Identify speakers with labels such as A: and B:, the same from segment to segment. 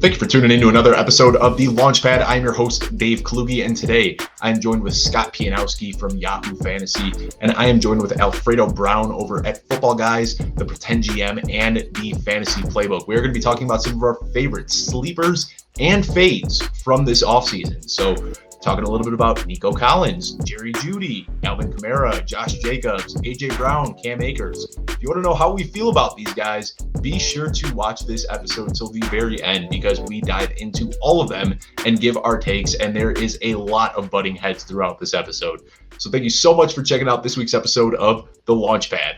A: Thank you for tuning in to another episode of The Launchpad. I'm your host, Dave Kluge, and today I'm joined with Scott Pianowski from Yahoo Fantasy, and I am joined with Alfredo Brown over at Footballguys, the Pretend GM, and the Fantasy Playbook. We're going to be talking about some of our favorite sleepers and fades from this offseason. So, talking a little bit about Nico Collins, Jeudy, Alvin Kamara, Josh Jacobs, AJ Brown, Cam Akers. If you want to know how we feel about these guys, be sure to watch this episode until the very end because we dive into all of them and give our takes, and there is a lot of butting heads throughout this episode. So thank you so much for checking out this week's episode of The Launchpad.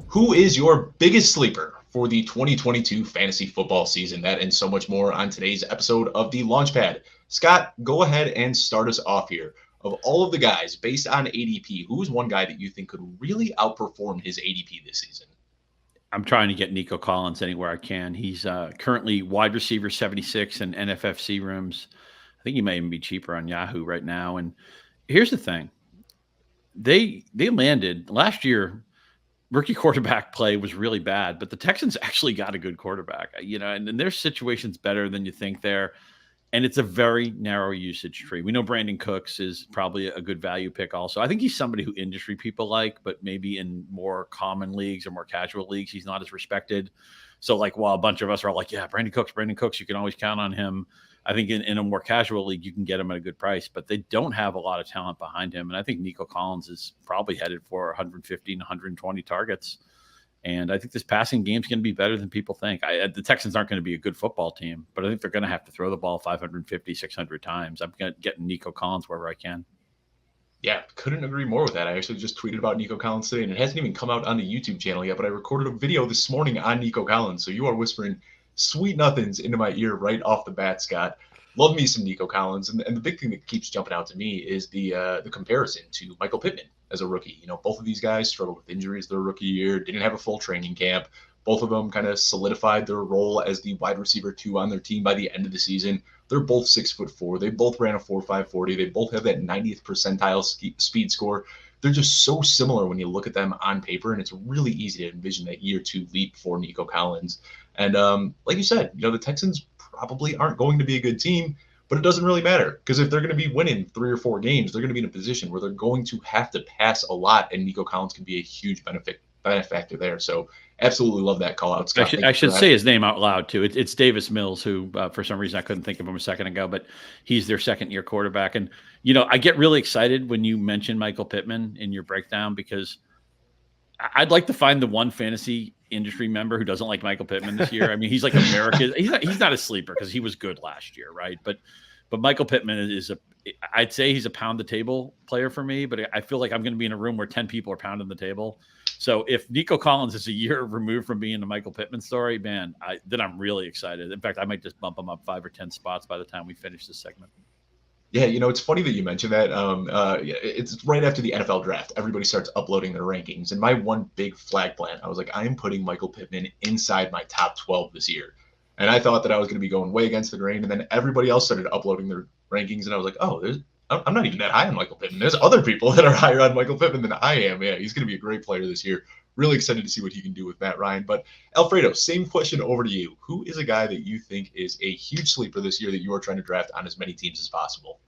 A: Who is your biggest sleeper for the 2022 fantasy football season? That and so much more on today's episode of The Launchpad. Scott, go ahead and start us off here. Of all of the guys, based on ADP, who's one guy that you think could really outperform his ADP this season?
B: I'm trying to get Nico Collins anywhere I can. He's currently wide receiver 76 in NFFC rooms. I think he may even be cheaper on Yahoo right now. And here's the thing. They landed last year. Rookie quarterback play was really bad, but the Texans actually got a good quarterback, and their situation's better than you think there. And it's a very narrow usage tree. We know Brandon Cooks is probably a good value pick also. I think he's somebody who industry people like, but maybe in more common leagues or more casual leagues, he's not as respected. So while a bunch of us are like, yeah, Brandon Cooks, you can always count on him. I think in a more casual league, you can get him at a good price, but they don't have a lot of talent behind him. And I think Nico Collins is probably headed for 150 and 120 targets. And I think this passing game is going to be better than people think. The Texans aren't going to be a good football team, but I think they're going to have to throw the ball 550, 600 times. I'm getting Nico Collins wherever I can.
A: Yeah, couldn't agree more with that. I actually just tweeted about Nico Collins today, and it hasn't even come out on the YouTube channel yet, but I recorded a video this morning on Nico Collins. So you are whispering sweet nothings into my ear right off the bat, Scott. Love me some Nico Collins. And the big thing that keeps jumping out to me is the comparison to Michael Pittman as a rookie. Both of these guys struggled with injuries their rookie year, didn't have a full training camp. Both of them kind of solidified their role as the wide receiver 2 on their team by the end of the season. They're both 6'4". They both ran a 4.5 40. They both have that 90th percentile speed score. They're just so similar when you look at them on paper, and it's really easy to envision that year 2 leap for Nico Collins. And like you said, the Texans probably aren't going to be a good team, but it doesn't really matter because if they're going to be winning 3 or 4 games, they're going to be in a position where they're going to have to pass a lot, and Nico Collins can be a huge benefactor there. So absolutely love that call out, Scott.
B: I should say his name out loud too. It's Davis Mills, who for some reason I couldn't think of him a second ago, but he's their second-year quarterback. And I get really excited when you mention Michael Pittman in your breakdown because I'd like to find the one fantasy industry member who doesn't like Michael Pittman this year. I mean, he's like America's. He's not a sleeper because he was good last year, right? But Michael Pittman I'd say he's a pound the table player for me. But I feel like I'm going to be in a room where 10 people are pounding the table. So if Nico Collins is a year removed from being a Michael Pittman story, man, then I'm really excited. In fact, I might just bump him up 5 or 10 spots by the time we finish this segment.
A: Yeah, it's funny that you mentioned that. It's right after the NFL draft. Everybody starts uploading their rankings. And my one big flag plant, I was like, I am putting Michael Pittman inside my top 12 this year. And I thought that I was going to be going way against the grain. And then everybody else started uploading their rankings. And I was like, I'm not even that high on Michael Pittman. There's other people that are higher on Michael Pittman than I am. Yeah, he's going to be a great player this year. Really excited to see what he can do with Matt Ryan. But Alfredo, same question over to you. Who is a guy that you think is a huge sleeper this year that you are trying to draft on as many teams as possible?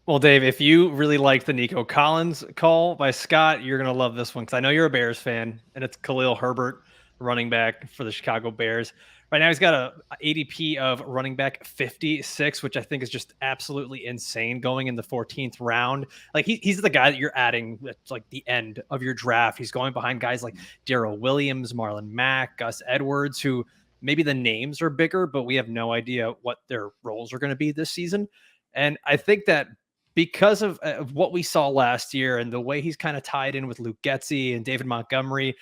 C: Well, Dave, if you really liked the Nico Collins call by Scott, you're going to love this one because I know you're a Bears fan, and it's Khalil Herbert, running back for the Chicago Bears. Right now, he's got a ADP of running back 56, which I think is just absolutely insane going in the 14th round. He's the guy that you're adding at the end of your draft. He's going behind guys like Darrell Williams, Marlon Mack, Gus Edwards, who maybe the names are bigger, but we have no idea what their roles are going to be this season. And I think that because of what we saw last year and the way he's kind of tied in with Luke Getsy and David Montgomery,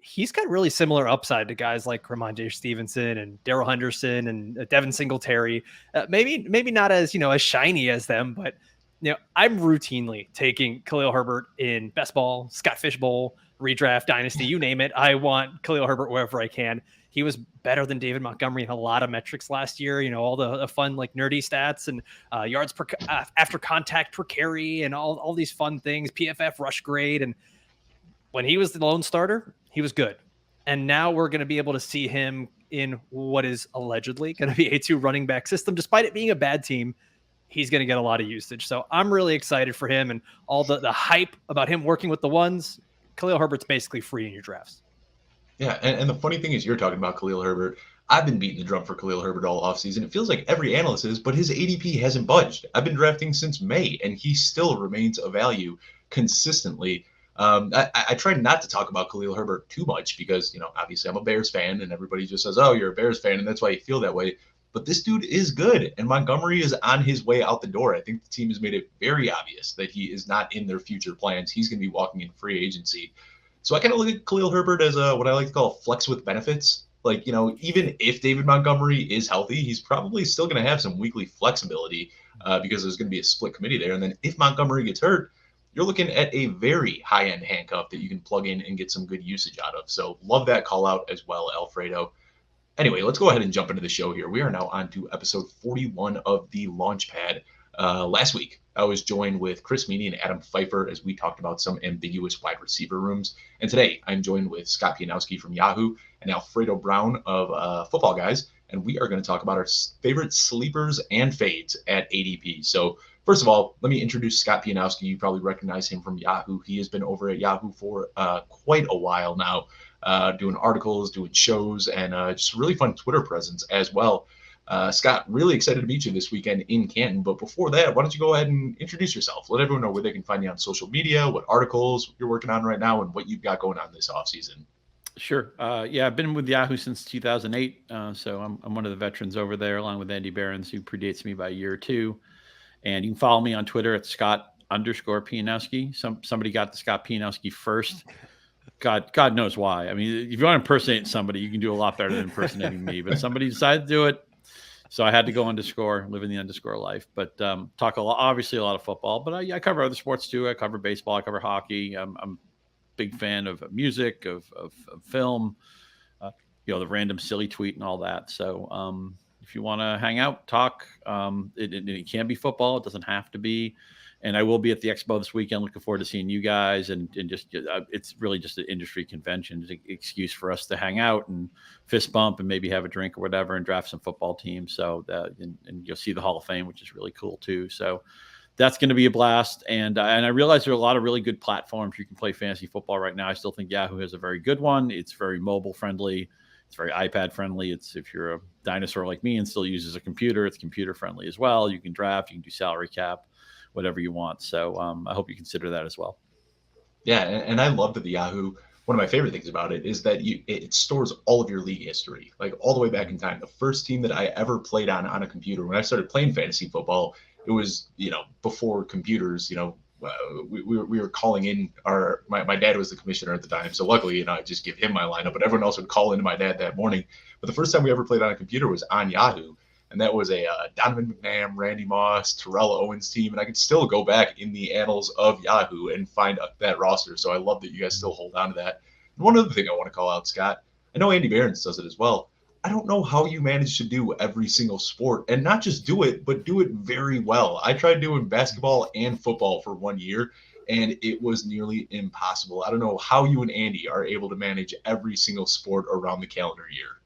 C: he's got really similar upside to guys like Ramondre Stevenson and Darrell Henderson and Devin Singletary. Maybe not as as shiny as them, but I'm routinely taking Khalil Herbert in best ball, Scott Fish Bowl, redraft, dynasty, you name it. I want Khalil Herbert wherever I can. He was better than David Montgomery in a lot of metrics last year. All the fun nerdy stats and yards per after contact per carry and all these fun things. PFF rush grade, and when he was the lone starter, he was good. And now we're going to be able to see him in what is allegedly going to be a 2 running back system, despite it being a bad team. He's going to get a lot of usage. So I'm really excited for him and all the hype about him working with the ones. Khalil Herbert's basically free in your drafts.
A: Yeah, and the funny thing is you're talking about Khalil Herbert. I've been beating the drum for Khalil Herbert all offseason. It feels like every analyst is, but his ADP hasn't budged. I've been drafting since May, and he still remains a value consistently. I try not to talk about Khalil Herbert too much because, obviously I'm a Bears fan, and everybody just says, oh, you're a Bears fan, and that's why you feel that way. But this dude is good, and Montgomery is on his way out the door. I think the team has made it very obvious that he is not in their future plans. He's going to be walking in free agency. So I kind of look at Khalil Herbert as what I like to call a flex with benefits. Like, even if David Montgomery is healthy, he's probably still going to have some weekly flexibility because there's going to be a split committee there. And then if Montgomery gets hurt, you're looking at a very high-end handcuff that you can plug in and get some good usage out of. So love that call out as well, Alfredo. Anyway, let's go ahead and jump into the show here. We are now on to episode 41 of the Launchpad. Last week, I was joined with Chris Meany and Adam Pfeiffer as we talked about some ambiguous wide receiver rooms. And today, I'm joined with Scott Pianowski from Yahoo and Alfredo Brown of Footballguys. And we are going to talk about our favorite sleepers and fades at ADP. So first of all, let me introduce Scott Pianowski. You probably recognize him from Yahoo. He has been over at Yahoo for quite a while now, doing articles, doing shows, and just a really fun Twitter presence as well. Scott, really excited to meet you this weekend in Canton. But before that, why don't you go ahead and introduce yourself? Let everyone know where they can find you on social media, what articles you're working on right now, and what you've got going on this offseason.
B: Sure. Yeah, I've been with Yahoo since 2008. So I'm one of the veterans over there, along with Andy Behrens, who predates me by a year or two. And you can follow me on Twitter at Scott_Pianowski. Somebody got the Scott Pianowski first. God knows why. I mean, if you want to impersonate somebody, you can do a lot better than impersonating me. But somebody decided to do it. So I had to go underscore, living the underscore life, but talk obviously a lot of football, but I cover other sports too. I cover baseball, I cover hockey. I'm a big fan of music, of film, the random silly tweet and all that. So if you want to hang out, talk, it can be football. It doesn't have to be. And I will be at the Expo this weekend. Looking forward to seeing you guys. And just it's really just an industry convention. It's an excuse for us to hang out and fist bump and maybe have a drink or whatever and draft some football teams. So and you'll see the Hall of Fame, which is really cool too. So that's going to be a blast. And I realize there are a lot of really good platforms you can play fantasy football right now. I still think Yahoo has a very good one. It's very mobile friendly. It's very iPad friendly. It's if you're a dinosaur like me and still uses a computer, it's computer friendly as well. You can draft, you can do salary cap, whatever you want. So I hope you consider that as well.
A: Yeah, and I love that the Yahoo, one of my favorite things about it is that it stores all of your league history, like all the way back in time. The first team that I ever played on a computer, when I started playing fantasy football, it was, before computers, we were calling in my dad was the commissioner at the time. So luckily, I just give him my lineup, but everyone else would call into my dad that morning. But the first time we ever played on a computer was on Yahoo. And that was a Donovan McNabb, Randy Moss, Terrell Owens team. And I could still go back in the annals of Yahoo and find that roster. So I love that you guys still hold on to that. And one other thing I want to call out, Scott, I know Andy Behrens does it as well. I don't know how you manage to do every single sport and not just do it, but do it very well. I tried doing basketball and football for 1 year, and it was nearly impossible. I don't know how you and Andy are able to manage every single sport around the calendar year.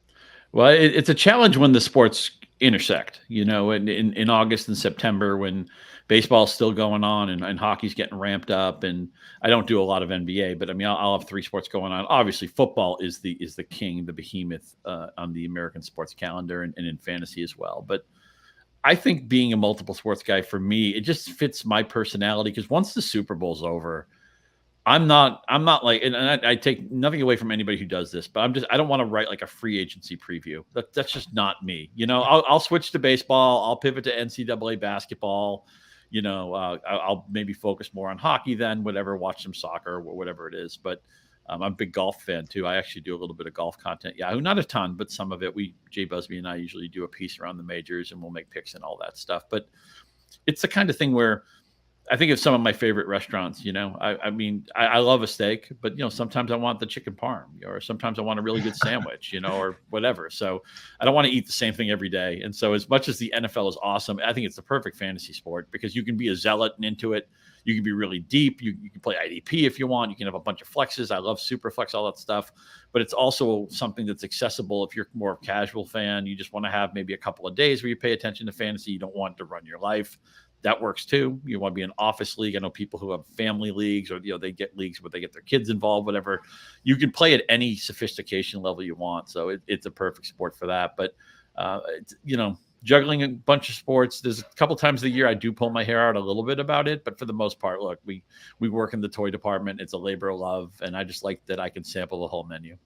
B: Well, it's a challenge when the sports intersect, in August and September when baseball's still going on and hockey's getting ramped up. And I don't do a lot of NBA, but I mean, I'll have 3 sports going on. Obviously, football is the king, the behemoth on the American sports calendar and in fantasy as well. But I think being a multiple sports guy, for me, it just fits my personality because once the Super Bowl's over, I'm not like, and I take nothing away from anybody who does this, but I don't want to write like a free agency preview. That's just not me. I'll switch to baseball. I'll pivot to NCAA basketball. I'll maybe focus more on hockey then, whatever, watch some soccer or whatever it is. But I'm a big golf fan too. I actually do a little bit of golf content. Yeah, not a ton, but some of it. Jay Busby and I usually do a piece around the majors and we'll make picks and all that stuff. But it's the kind of thing where I think of some of my favorite restaurants, I love a steak, but, sometimes I want the chicken parm or sometimes I want a really good sandwich, or whatever. So I don't want to eat the same thing every day. And so as much as the NFL is awesome, I think it's the perfect fantasy sport because you can be a zealot and into it. You can be really deep. You can play IDP if you want. You can have a bunch of flexes. I love super flex, all that stuff. But it's also something that's accessible if you're more of a casual fan. You just want to have maybe a couple of days where you pay attention to fantasy. You don't want to run your life. That works too. You want to be an office league. I know people who have family leagues, or they get leagues where they get their kids involved, whatever. You can play at any sophistication level you want. So it's a perfect sport for that. But juggling a bunch of sports. There's a couple times a year I do pull my hair out a little bit about it, but for the most part, look, we work in the toy department. It's a labor of love, and I just like that I can sample the whole menu.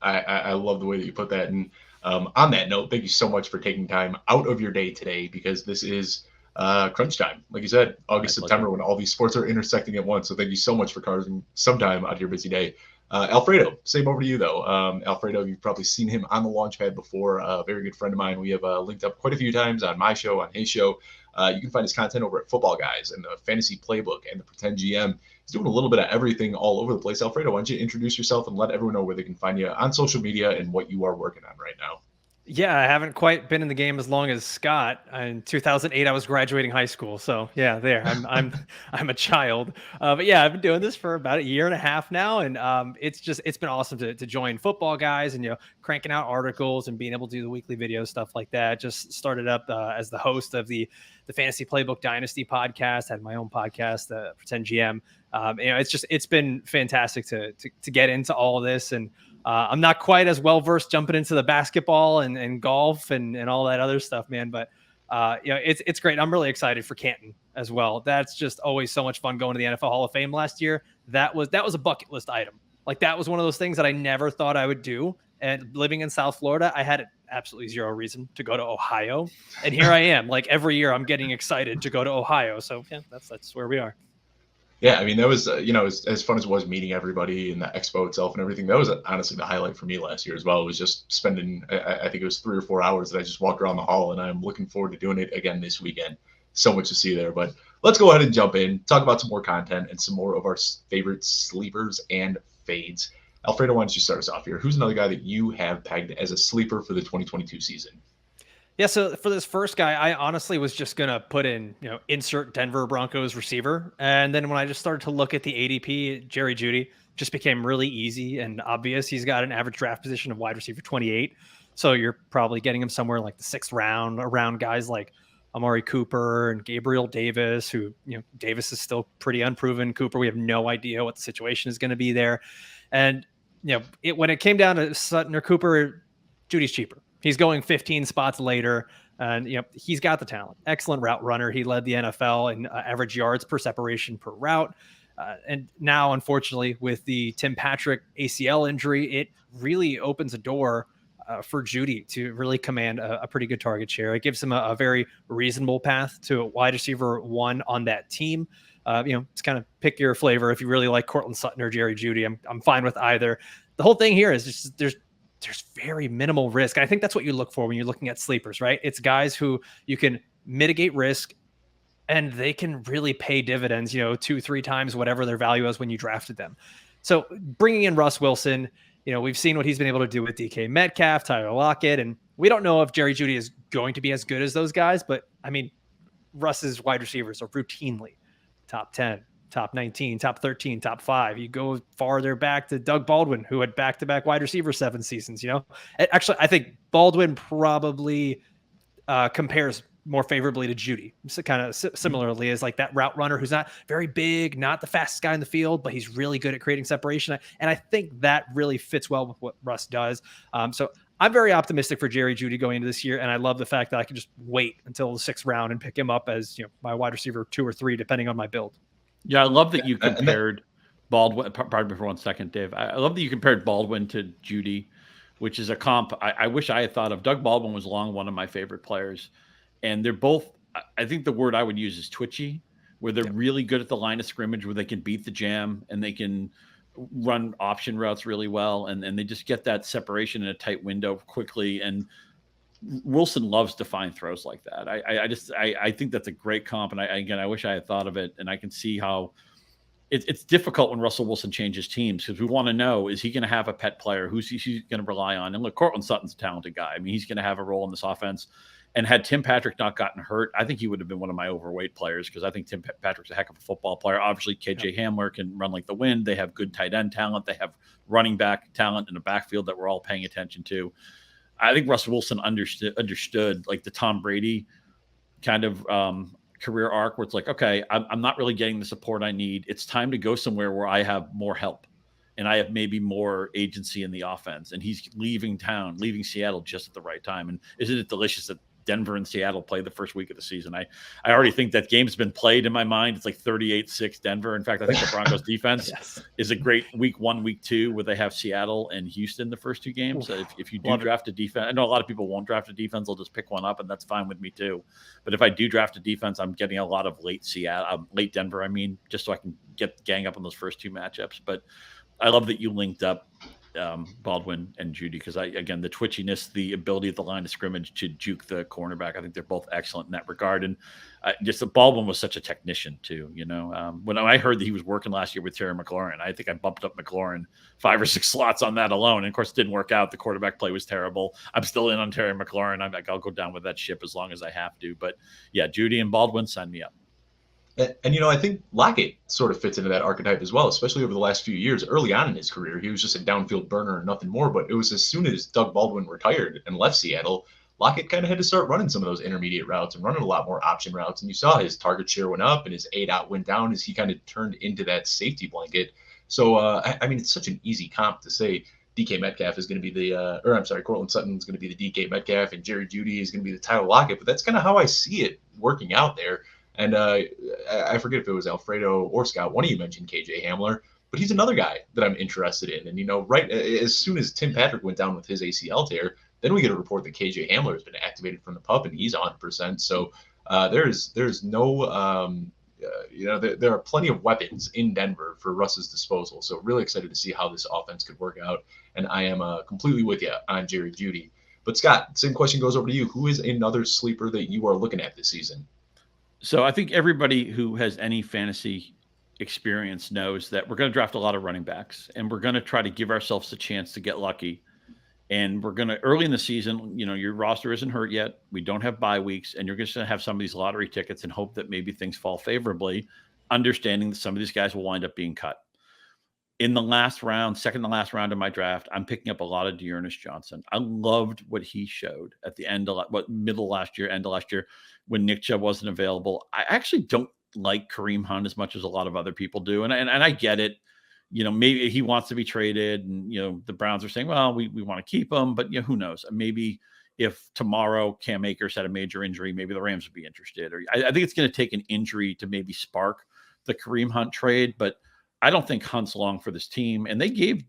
A: I love the way that you put that. And on that note, thank you so much for taking time out of your day today, because this is crunch time. Like you said, August, September, when all these sports are intersecting at once. So thank you so much for carving some time out of your busy day. Alfredo, same over to you, though. Alfredo, you've probably seen him on the Launchpad before. A very good friend of mine. We have linked up quite a few times on my show, on his show. You can find his content over at Footballguys and the Fantasy Playbook and the Pretend GM. He's doing a little bit of everything all over the place. Alfredo, why don't you introduce yourself and let everyone know where they can find you on social media and what you are working on right now?
C: Yeah, I haven't quite been in the game as long as Scott. In 2008, I was graduating high school, so yeah, I'm a child. But yeah, I've been doing this for about a year and a half now, and it's been awesome to join Footballguys and cranking out articles and being able to do the weekly videos, stuff like that. Just started up as the host of the Fantasy Playbook Dynasty podcast. Had my own podcast, Pretend GM. It's been fantastic to get into all of this. And I'm not quite as well versed jumping into the basketball and golf and all that other stuff, man. But it's great. I'm really excited for Canton as well. That's just always so much fun going to the NFL Hall of Fame last year. That was a bucket list item. Like, that was one of those things that I never thought I would do. And living in South Florida, I had absolutely zero reason to go to Ohio. And here I am. Like, every year I'm getting excited to go to Ohio. So yeah, that's where we are.
A: Yeah, I mean, that was, as fun as it was meeting everybody and the expo itself and everything, that was honestly the highlight for me last year as well. It was just spending, I think it was 3 or 4 hours that I just walked around the hall, and I'm looking forward to doing it again this weekend. So much to see there. But let's go ahead and jump in, talk about some more content and some more of our favorite sleepers and fades. Alfredo, why don't you start us off here? Who's another guy that you have pegged as a sleeper for the 2022 season?
C: Yeah, so for this first guy, I honestly was just going to put in, insert Denver Broncos receiver. And then when I just started to look at the ADP, Jerry Jeudy just became really easy and obvious. He's got an average draft position of wide receiver 28. So you're probably getting him somewhere like the 6th round, around guys like Amari Cooper and Gabriel Davis, who, Davis is still pretty unproven. Cooper, we have no idea what the situation is going to be there. And, when it came down to Sutton or Cooper, Jeudy's cheaper. He's going 15 spots later, and he's got the talent. Excellent route runner. He led the NFL in average yards per separation per route. And now, unfortunately, with the Tim Patrick ACL injury, it really opens a door for Jeudy to really command a pretty good target share. It gives him a very reasonable path to a wide receiver 1 on that team. It's kind of pick your flavor. If you really like Cortland Sutton or Jerry Jeudy, I'm fine with either. The whole thing here is just there's very minimal risk. I think that's what you look for when you're looking at sleepers, right? It's guys who you can mitigate risk and they can really pay dividends, 2-3 times whatever their value is when you drafted them. So bringing in Russ Wilson, we've seen what he's been able to do with DK Metcalf, Tyler Lockett, and we don't know if Jerry Jeudy is going to be as good as those guys, but I mean, Russ's wide receivers are routinely top 10, top 19, top 13, top 5. You go farther back to Doug Baldwin, who had back-to-back wide receiver 7 seasons. Actually, I think Baldwin probably compares more favorably to Jeudy. So kind of similarly as like that route runner who's not very big, not the fastest guy in the field, but he's really good at creating separation. And I think that really fits well with what Russ does. So I'm very optimistic for Jerry Jeudy going into this year, and I love the fact that I can just wait until the 6th round and pick him up as my wide receiver 2 or 3, depending on my build.
B: Yeah, I love that you compared Baldwin. Pardon me for 1 second, Dave. I love that you compared Baldwin to Jeudy, which is a comp I wish I had thought of. Doug Baldwin was long one of my favorite players, and they're both. I think the word I would use is twitchy, where they're really good at the line of scrimmage, where they can beat the jam and they can run option routes really well, and they just get that separation in a tight window quickly. And Wilson loves to find throws like that. I think that's a great comp, and I wish I had thought of it, and I can see how it's difficult when Russell Wilson changes teams because we want to know, is he going to have a pet player? Who's he going to rely on? And look, Cortland Sutton's a talented guy. I mean, he's going to have a role in this offense. And had Tim Patrick not gotten hurt, I think he would have been one of my overweight players because I think Tim Patrick's a heck of a football player. Obviously, KJ Hamler can run like the wind. They have good tight end talent. They have running back talent in the backfield that we're all paying attention to. I think Russell Wilson understood like the Tom Brady kind of career arc where it's like, okay, I'm not really getting the support I need. It's time to go somewhere where I have more help and I have maybe more agency in the offense. And he's leaving Seattle just at the right time. And isn't it delicious that Denver and Seattle play the first week of the season? I already think that game's been played in my mind. It's like 38-6 Denver. In fact, I think the Broncos defense is a great week 1, week 2, where they have Seattle and Houston the first 2 games. So if you do draft a defense, I know a lot of people won't draft a defense. They'll just pick one up, and that's fine with me too. But if I do draft a defense, I'm getting a lot of late Denver. I mean, just so I can gang up on those first 2 matchups. But I love that you linked up Baldwin and Jeudy because again, the twitchiness, the ability at the line of scrimmage to juke the cornerback, I think they're both excellent in that regard. And just the Baldwin was such a technician too. When I heard that he was working last year with Terry McLaurin, I think I bumped up McLaurin 5 or 6 slots on that alone. And of course, it didn't work out. The quarterback play was terrible. I'm still in on Terry McLaurin. I'll go down with that ship as long as I have to. But yeah, Jeudy and Baldwin, sign me up.
A: And I think Lockett sort of fits into that archetype as well, especially over the last few years. Early on in his career, he was just a downfield burner and nothing more. But it was as soon as Doug Baldwin retired and left Seattle, Lockett kind of had to start running some of those intermediate routes and running a lot more option routes. And you saw his target share went up and his A-dot went down as he kind of turned into that safety blanket. So, I mean, it's such an easy comp to say DK Metcalf is going to be Cortland Sutton is going to be the DK Metcalf and Jerry Jeudy is going to be the Tyler Lockett. But that's kind of how I see it working out there. And I forget if it was Alfredo or Scott, one of you mentioned KJ Hamler, but he's another guy that I'm interested in. And, right as soon as Tim Patrick went down with his ACL tear, then we get a report that KJ Hamler has been activated from the PUP and he's 100%. So there's no, there are plenty of weapons in Denver for Russ's disposal. So really excited to see how this offense could work out. And I am completely with you on Jerry Jeudy. But Scott, same question goes over to you. Who is another sleeper that you are looking at this season?
B: So I think everybody who has any fantasy experience knows that we're going to draft a lot of running backs and we're going to try to give ourselves a chance to get lucky. And we're going to, early in the season, your roster isn't hurt yet. We don't have bye weeks, and you're just going to have some of these lottery tickets and hope that maybe things fall favorably, understanding that some of these guys will wind up being cut. In the last round, second to last round of my draft, I'm picking up a lot of Dearness Johnson. I loved what he showed at the end of end of last year, when Nick Chubb wasn't available. I actually don't like Kareem Hunt as much as a lot of other people do, and I get it. Maybe he wants to be traded, and the Browns are saying, well, we want to keep him, but who knows? Maybe if tomorrow Cam Akers had a major injury, maybe the Rams would be interested. Or I think it's going to take an injury to maybe spark the Kareem Hunt trade, but I don't think Hunt's long for this team. And they gave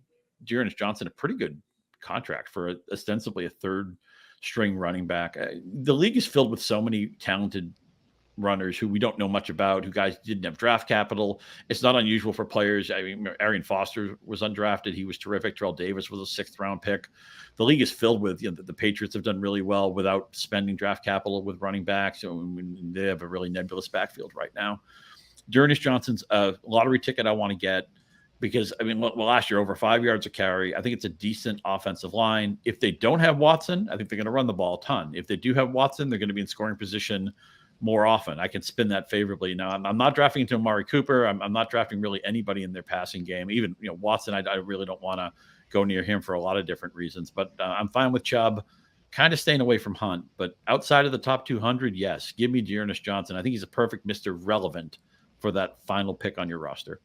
B: Dearness Johnson a pretty good contract for ostensibly a third string running back. The league is filled with so many talented runners who we don't know much about, who guys didn't have draft capital. It's not unusual for players. I mean, Arian Foster was undrafted. He was terrific. Terrell Davis was a 6th round pick. The league is filled with, the Patriots have done really well without spending draft capital with running backs. So they have a really nebulous backfield right now. Dearness Johnson's a lottery ticket I want to get because, last year, over 5 yards a carry. I think it's a decent offensive line. If they don't have Watson, I think they're going to run the ball a ton. If they do have Watson, they're going to be in scoring position more often. I can spin that favorably. Now, I'm not drafting into Amari Cooper. I'm not drafting really anybody in their passing game. Even, Watson, I really don't want to go near him for a lot of different reasons. But I'm fine with Chubb, kind of staying away from Hunt. But outside of the top 200, yes, give me Dearness Johnson. I think he's a perfect Mr. Relevant for that final pick on your roster.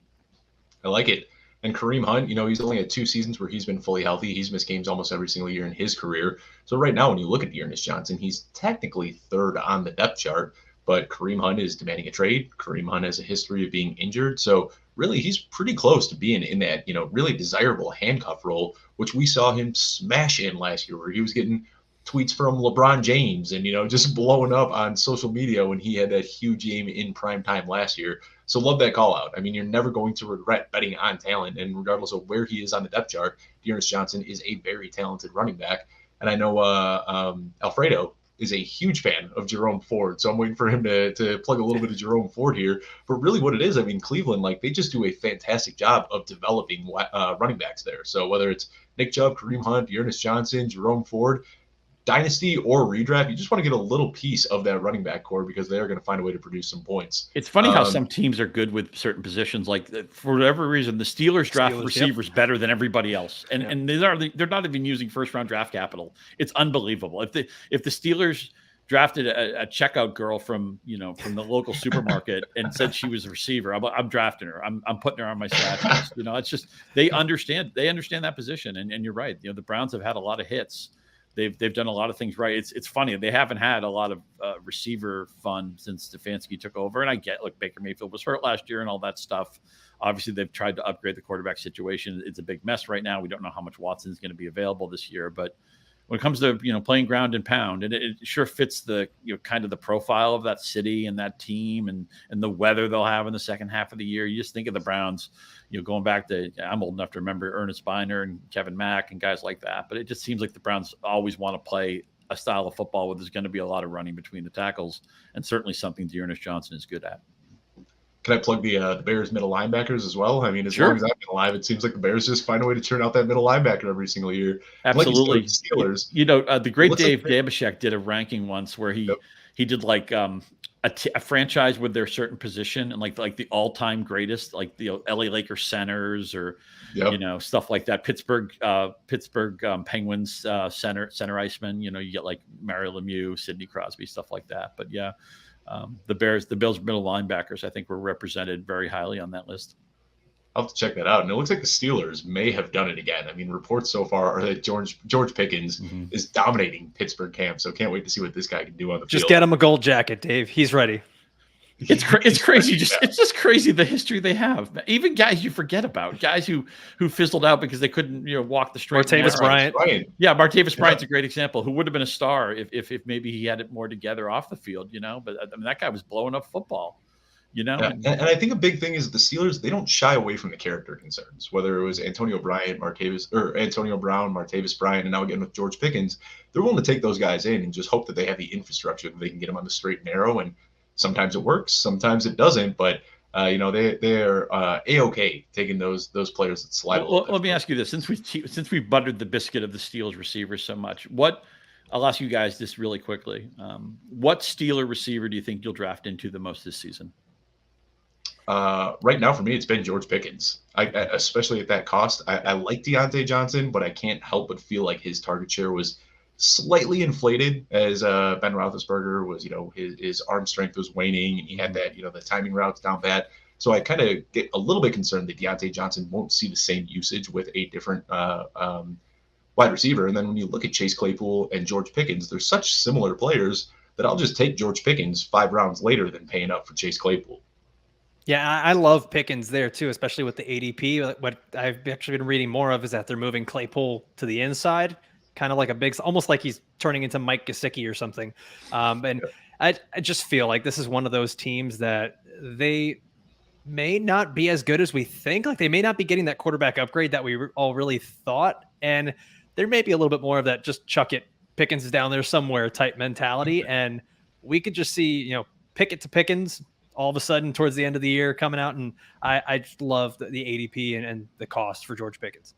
A: I like it. And Kareem Hunt, he's only had 2 seasons where he's been fully healthy. He's missed games almost every single year in his career. So right now, when you look at Dearness Johnson, he's technically 3rd on the depth chart, but Kareem Hunt is demanding a trade. Kareem Hunt has a history of being injured. So really, he's pretty close to being in that, really desirable handcuff role, which we saw him smash in last year, where he was getting tweets from LeBron James and, just blowing up on social media when he had that huge game in prime time last year. So love that call out. You're never going to regret betting on talent. And regardless of where he is on the depth chart, Dearness Johnson is a very talented running back. And I know Alfredo is a huge fan of Jerome Ford. So I'm waiting for him to plug a little bit of Jerome Ford here. But really what it is, I mean, Cleveland, like they just do a fantastic job of developing running backs there. So whether it's Nick Chubb, Kareem Hunt, Ernest Johnson, Jerome Ford, dynasty or redraft, you just want to get a little piece of that running back core because they are going to find a way to produce some points.
B: It's funny how some teams are good with certain positions. Like for whatever reason, the Steelers draft receivers better than everybody else, and they're not even using first round draft capital. It's unbelievable. If the Steelers drafted a checkout girl from the local supermarket and said she was a receiver, I'm drafting her. I'm putting her on my stat list. It's just they understand that position, and you're right. The Browns have had a lot of hits. They've done a lot of things right. It's funny. They haven't had a lot of receiver fun since Stefanski took over. And I get, look, Baker Mayfield was hurt last year and all that stuff. Obviously, they've tried to upgrade the quarterback situation. It's a big mess right now. We don't know how much Watson's going to be available this year. But when it comes to playing ground and pound, and it sure fits the kind of the profile of that city and that team and the weather they'll have in the second half of the year. You just think of the Browns. Going back to, I'm old enough to remember Ernest Biner and Kevin Mack and guys like that. But it just seems like the Browns always want to play a style of football where there's going to be a lot of running between the tackles, and certainly something Ernest Johnson is good at.
A: Can I plug the Bears middle linebackers as well? I mean, as long as I've been alive, it seems like the Bears just find a way to turn out that middle linebacker every single year.
B: Absolutely.
A: Like Steelers.
B: The great Dave Damashek did a ranking once where he did like a franchise with their certain position and like the all-time greatest, like the LA Lakers centers or stuff like that. Pittsburgh Penguins center iceman. You get like Mario Lemieux, Sidney Crosby, stuff like that. But the Bills middle linebackers, I think, were represented very highly on that list.
A: I'll have to check that out. And it looks like the Steelers may have done it again. I mean, reports so far are that George Pickens is dominating Pittsburgh camp. So can't wait to see what this guy can do on the field.
C: Just get him a gold jacket, Dave. He's ready.
B: It's crazy. It's just crazy the history they have. Even guys you forget about, guys who fizzled out because they couldn't walk the straight.
C: Martavis Bryant.
B: Yeah, Martavis Bryant's a great example. Who would have been a star if maybe he had it more together off the field. But I mean, that guy was blowing up football.
A: And I think a big thing is the Steelers, they don't shy away from the character concerns, whether it was Antonio Brown, Martavis Bryant, and now again with George Pickens. They're willing to take those guys in and just hope that they have the infrastructure that they can get them on the straight and narrow. And sometimes it works, sometimes it doesn't, but they're a-okay taking those players that slide.
B: Well, let me ask you this: since we've buttered the biscuit of the Steelers receivers so much, I'll ask you guys this really quickly: what Steeler receiver do you think you'll draft into the most this season?
A: Right now, for me, it's been George Pickens. Especially at that cost. I like Deontay Johnson, but I can't help but feel like his target share was slightly inflated as Ben Roethlisberger was, his arm strength was waning, and he had that, the timing routes down pat. So I kind of get a little bit concerned that Deontay Johnson won't see the same usage with a different wide receiver. And then when you look at Chase Claypool and George Pickens, they're such similar players that I'll just take George Pickens 5 rounds later than paying up for Chase Claypool.
C: Yeah, I love Pickens there too, especially with the ADP. What I've actually been reading more of is that they're moving Claypool to the inside, kind of like almost like he's turning into Mike Gesicki or something. I just feel like this is one of those teams that they may not be as good as we think. Like they may not be getting that quarterback upgrade that we all really thought. And there may be a little bit more of that just chuck it, Pickens is down there somewhere type mentality. And we could just see, Pickett to Pickens all of a sudden towards the end of the year coming out. And I just love the ADP and the cost for George Pickens.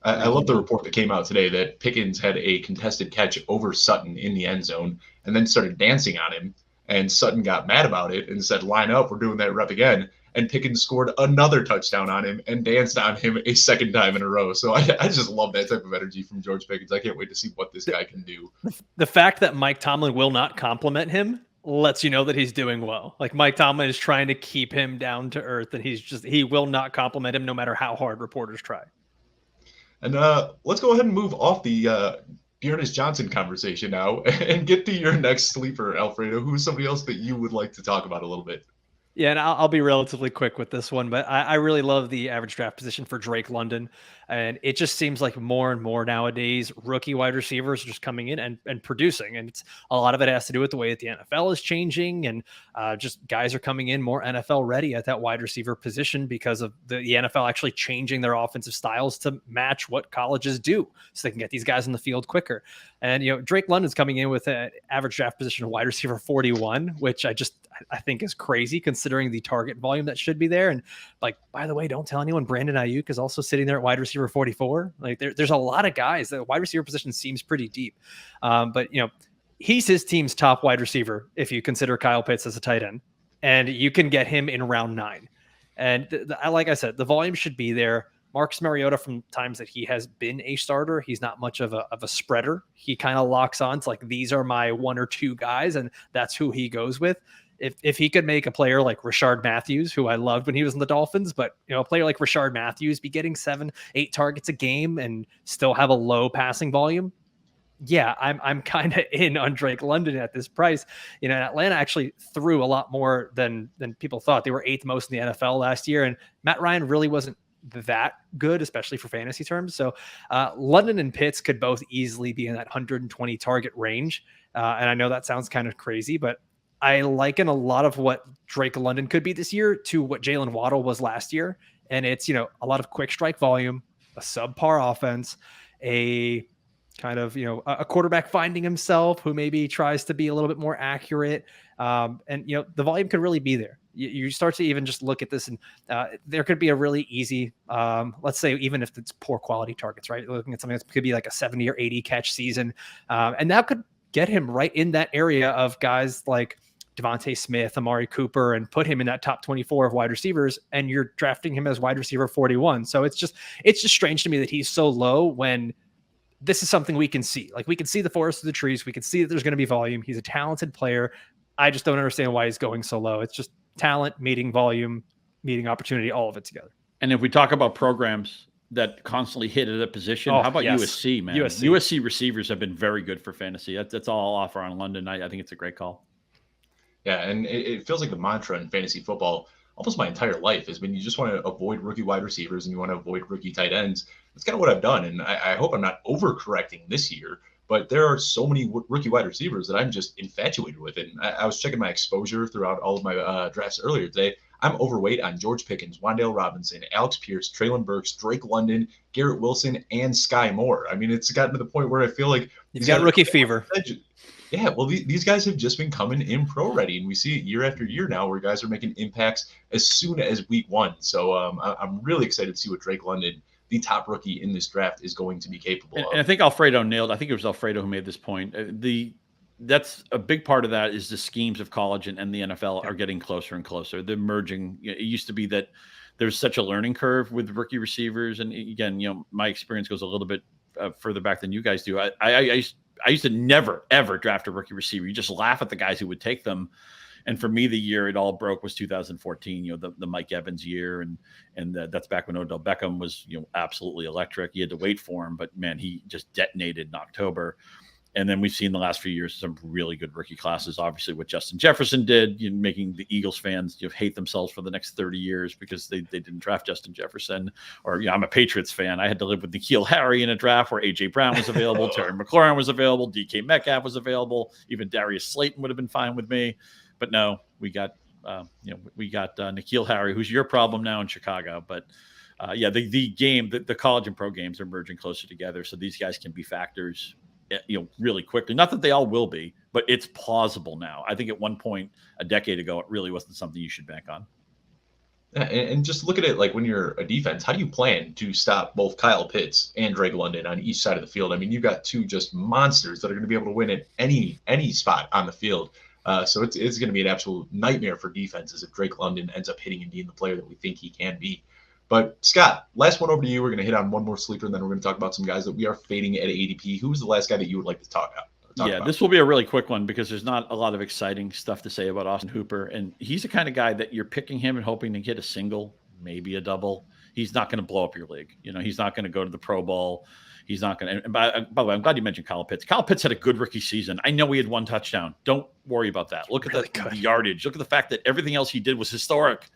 A: I love the report that came out today that Pickens had a contested catch over Sutton in the end zone and then started dancing on him. And Sutton got mad about it and said, line up, we're doing that rep again. And Pickens scored another touchdown on him and danced on him a second time in a row. So I just love that type of energy from George Pickens. I can't wait to see what this guy can do.
C: The fact that Mike Tomlin will not compliment him lets you know that he's doing well. Like Mike Tomlin is trying to keep him down to earth, and he will not compliment him no matter how hard reporters try.
A: And let's go ahead and move off the Ernest Johnson conversation now and get to your next sleeper, Alfredo. Who's somebody else that you would like to talk about a little bit?
C: Yeah, and I'll be relatively quick with this one, but I really love the average draft position for Drake London. And it just seems like more and more nowadays, rookie wide receivers are just coming in and producing. And it's a lot of it has to do with the way that the NFL is changing. And just guys are coming in more NFL ready at that wide receiver position because of the NFL actually changing their offensive styles to match what colleges do so they can get these guys in the field quicker. And, Drake London's coming in with an average draft position of wide receiver 41, which I think is crazy considering the target volume that should be there. And like, by the way, don't tell anyone Brandon Ayuk is also sitting there at wide receiver 44. Like there's a lot of guys. The wide receiver position seems pretty deep. But he's his team's top wide receiver if you consider Kyle Pitts as a tight end, and you can get him in round 9. And like I said, the volume should be there. Marcus Mariota, from times that he has been a starter, he's not much of a spreader. He kind of locks on to like, these are my 1 or 2 guys, and that's who he goes with. If he could make a player like Rashard Matthews, who I loved when he was in the Dolphins, but a player like Rashard Matthews be getting 7-8 targets a game and still have a low passing volume, yeah, I'm kind of in on Drake London at this price. Atlanta actually threw a lot more than people thought. They were 8th most in the NFL last year, and Matt Ryan really wasn't that good, especially for fantasy terms. So London and Pitts could both easily be in that 120 target range. And I know that sounds kind of crazy, but I liken a lot of what Drake London could be this year to what Jalen Waddle was last year. And it's, a lot of quick strike volume, a subpar offense, a kind of, a quarterback finding himself who maybe tries to be a little bit more accurate. And, the volume could really be there. You start to even just look at this and there could be a really easy, let's say, even if it's poor quality targets, right? Looking at something that could be like a 70 or 80 catch season. And that could get him right in that area of guys like Devontae Smith, Amari Cooper, and put him in that top 24 of wide receivers, and you're drafting him as wide receiver 41. So it's just strange to me that he's so low when this is something we can see. Like, we can see the forest of the trees. We can see that there's going to be volume. He's a talented player. I just don't understand why he's going so low. It's just talent meeting volume, meeting opportunity, all of it together.
B: And if we talk about programs that constantly hit at a position, how about USC, man? USC receivers have been very good for fantasy. That's all I'll offer on London. I think it's a great call.
A: Yeah, and it feels like the mantra in fantasy football almost my entire life is when you just want to avoid rookie wide receivers and you want to avoid rookie tight ends. That's kind of what I've done, and I hope I'm not overcorrecting this year, but there are so many rookie wide receivers that I'm just infatuated with. And I was checking my exposure throughout all of my drafts earlier today. I'm overweight on George Pickens, Wan'Dale Robinson, Alex Pierce, Treylon Burks, Drake London, Garrett Wilson, and Sky Moore. I mean, it's gotten to the point where I feel like
C: you've got rookie fever.
A: Yeah, well, these guys have just been coming in pro ready, and we see it year after year now where guys are making impacts as soon as week 1. So I'm really excited to see what Drake London, the top rookie in this draft, is going to be capable of.
B: And I think Alfredo nailed. I think it was Alfredo who made this point. That's a big part of that is the schemes of college and the NFL are getting closer and closer. They're merging. It used to be that there's such a learning curve with rookie receivers, and again, my experience goes a little bit further back than you guys do. I used to never, ever draft a rookie receiver. You just laugh at the guys who would take them. And for me, the year it all broke was 2014, the Mike Evans year. And that's back when Odell Beckham was, absolutely electric. You had to wait for him, but man, he just detonated in October. And then we've seen the last few years some really good rookie classes, obviously what Justin Jefferson did, making the Eagles fans hate themselves for the next 30 years because they didn't draft Justin Jefferson. Or I'm a Patriots fan. I had to live with N'Keal Harry in a draft where A.J. Brown was available, Terry McLaurin was available, DK Metcalf was available, even Darius Slayton would have been fine with me. But no, we got N'Keal Harry, who's your problem now in Chicago. But the college and pro games are merging closer together, so these guys can be factors really quickly. Not that they all will be, but it's plausible now. I think at one point a decade ago, it really wasn't something you should bank on.
A: Yeah, and just look at it like when you're a defense, how do you plan to stop both Kyle Pitts and Drake London on each side of the field? I mean, you've got two just monsters that are going to be able to win at any spot on the field. So it's going to be an absolute nightmare for defenses if Drake London ends up hitting and being the player that we think he can be. But Scott, last one over to you. We're going to hit on one more sleeper, and then we're going to talk about some guys that we are fading at ADP. Who was the last guy that you would like to talk about?
B: This will be a really quick one because there's not a lot of exciting stuff to say about Austin Hooper. And he's the kind of guy that you're picking him and hoping to get a single, maybe a double. He's not going to blow up your league. He's not going to go to the Pro Bowl. He's not going to. And by the way, I'm glad you mentioned Kyle Pitts. Kyle Pitts had a good rookie season. I know he had one touchdown. Don't worry about that. Look
C: Really
B: at the yardage. Look at the fact that everything else he did was historic,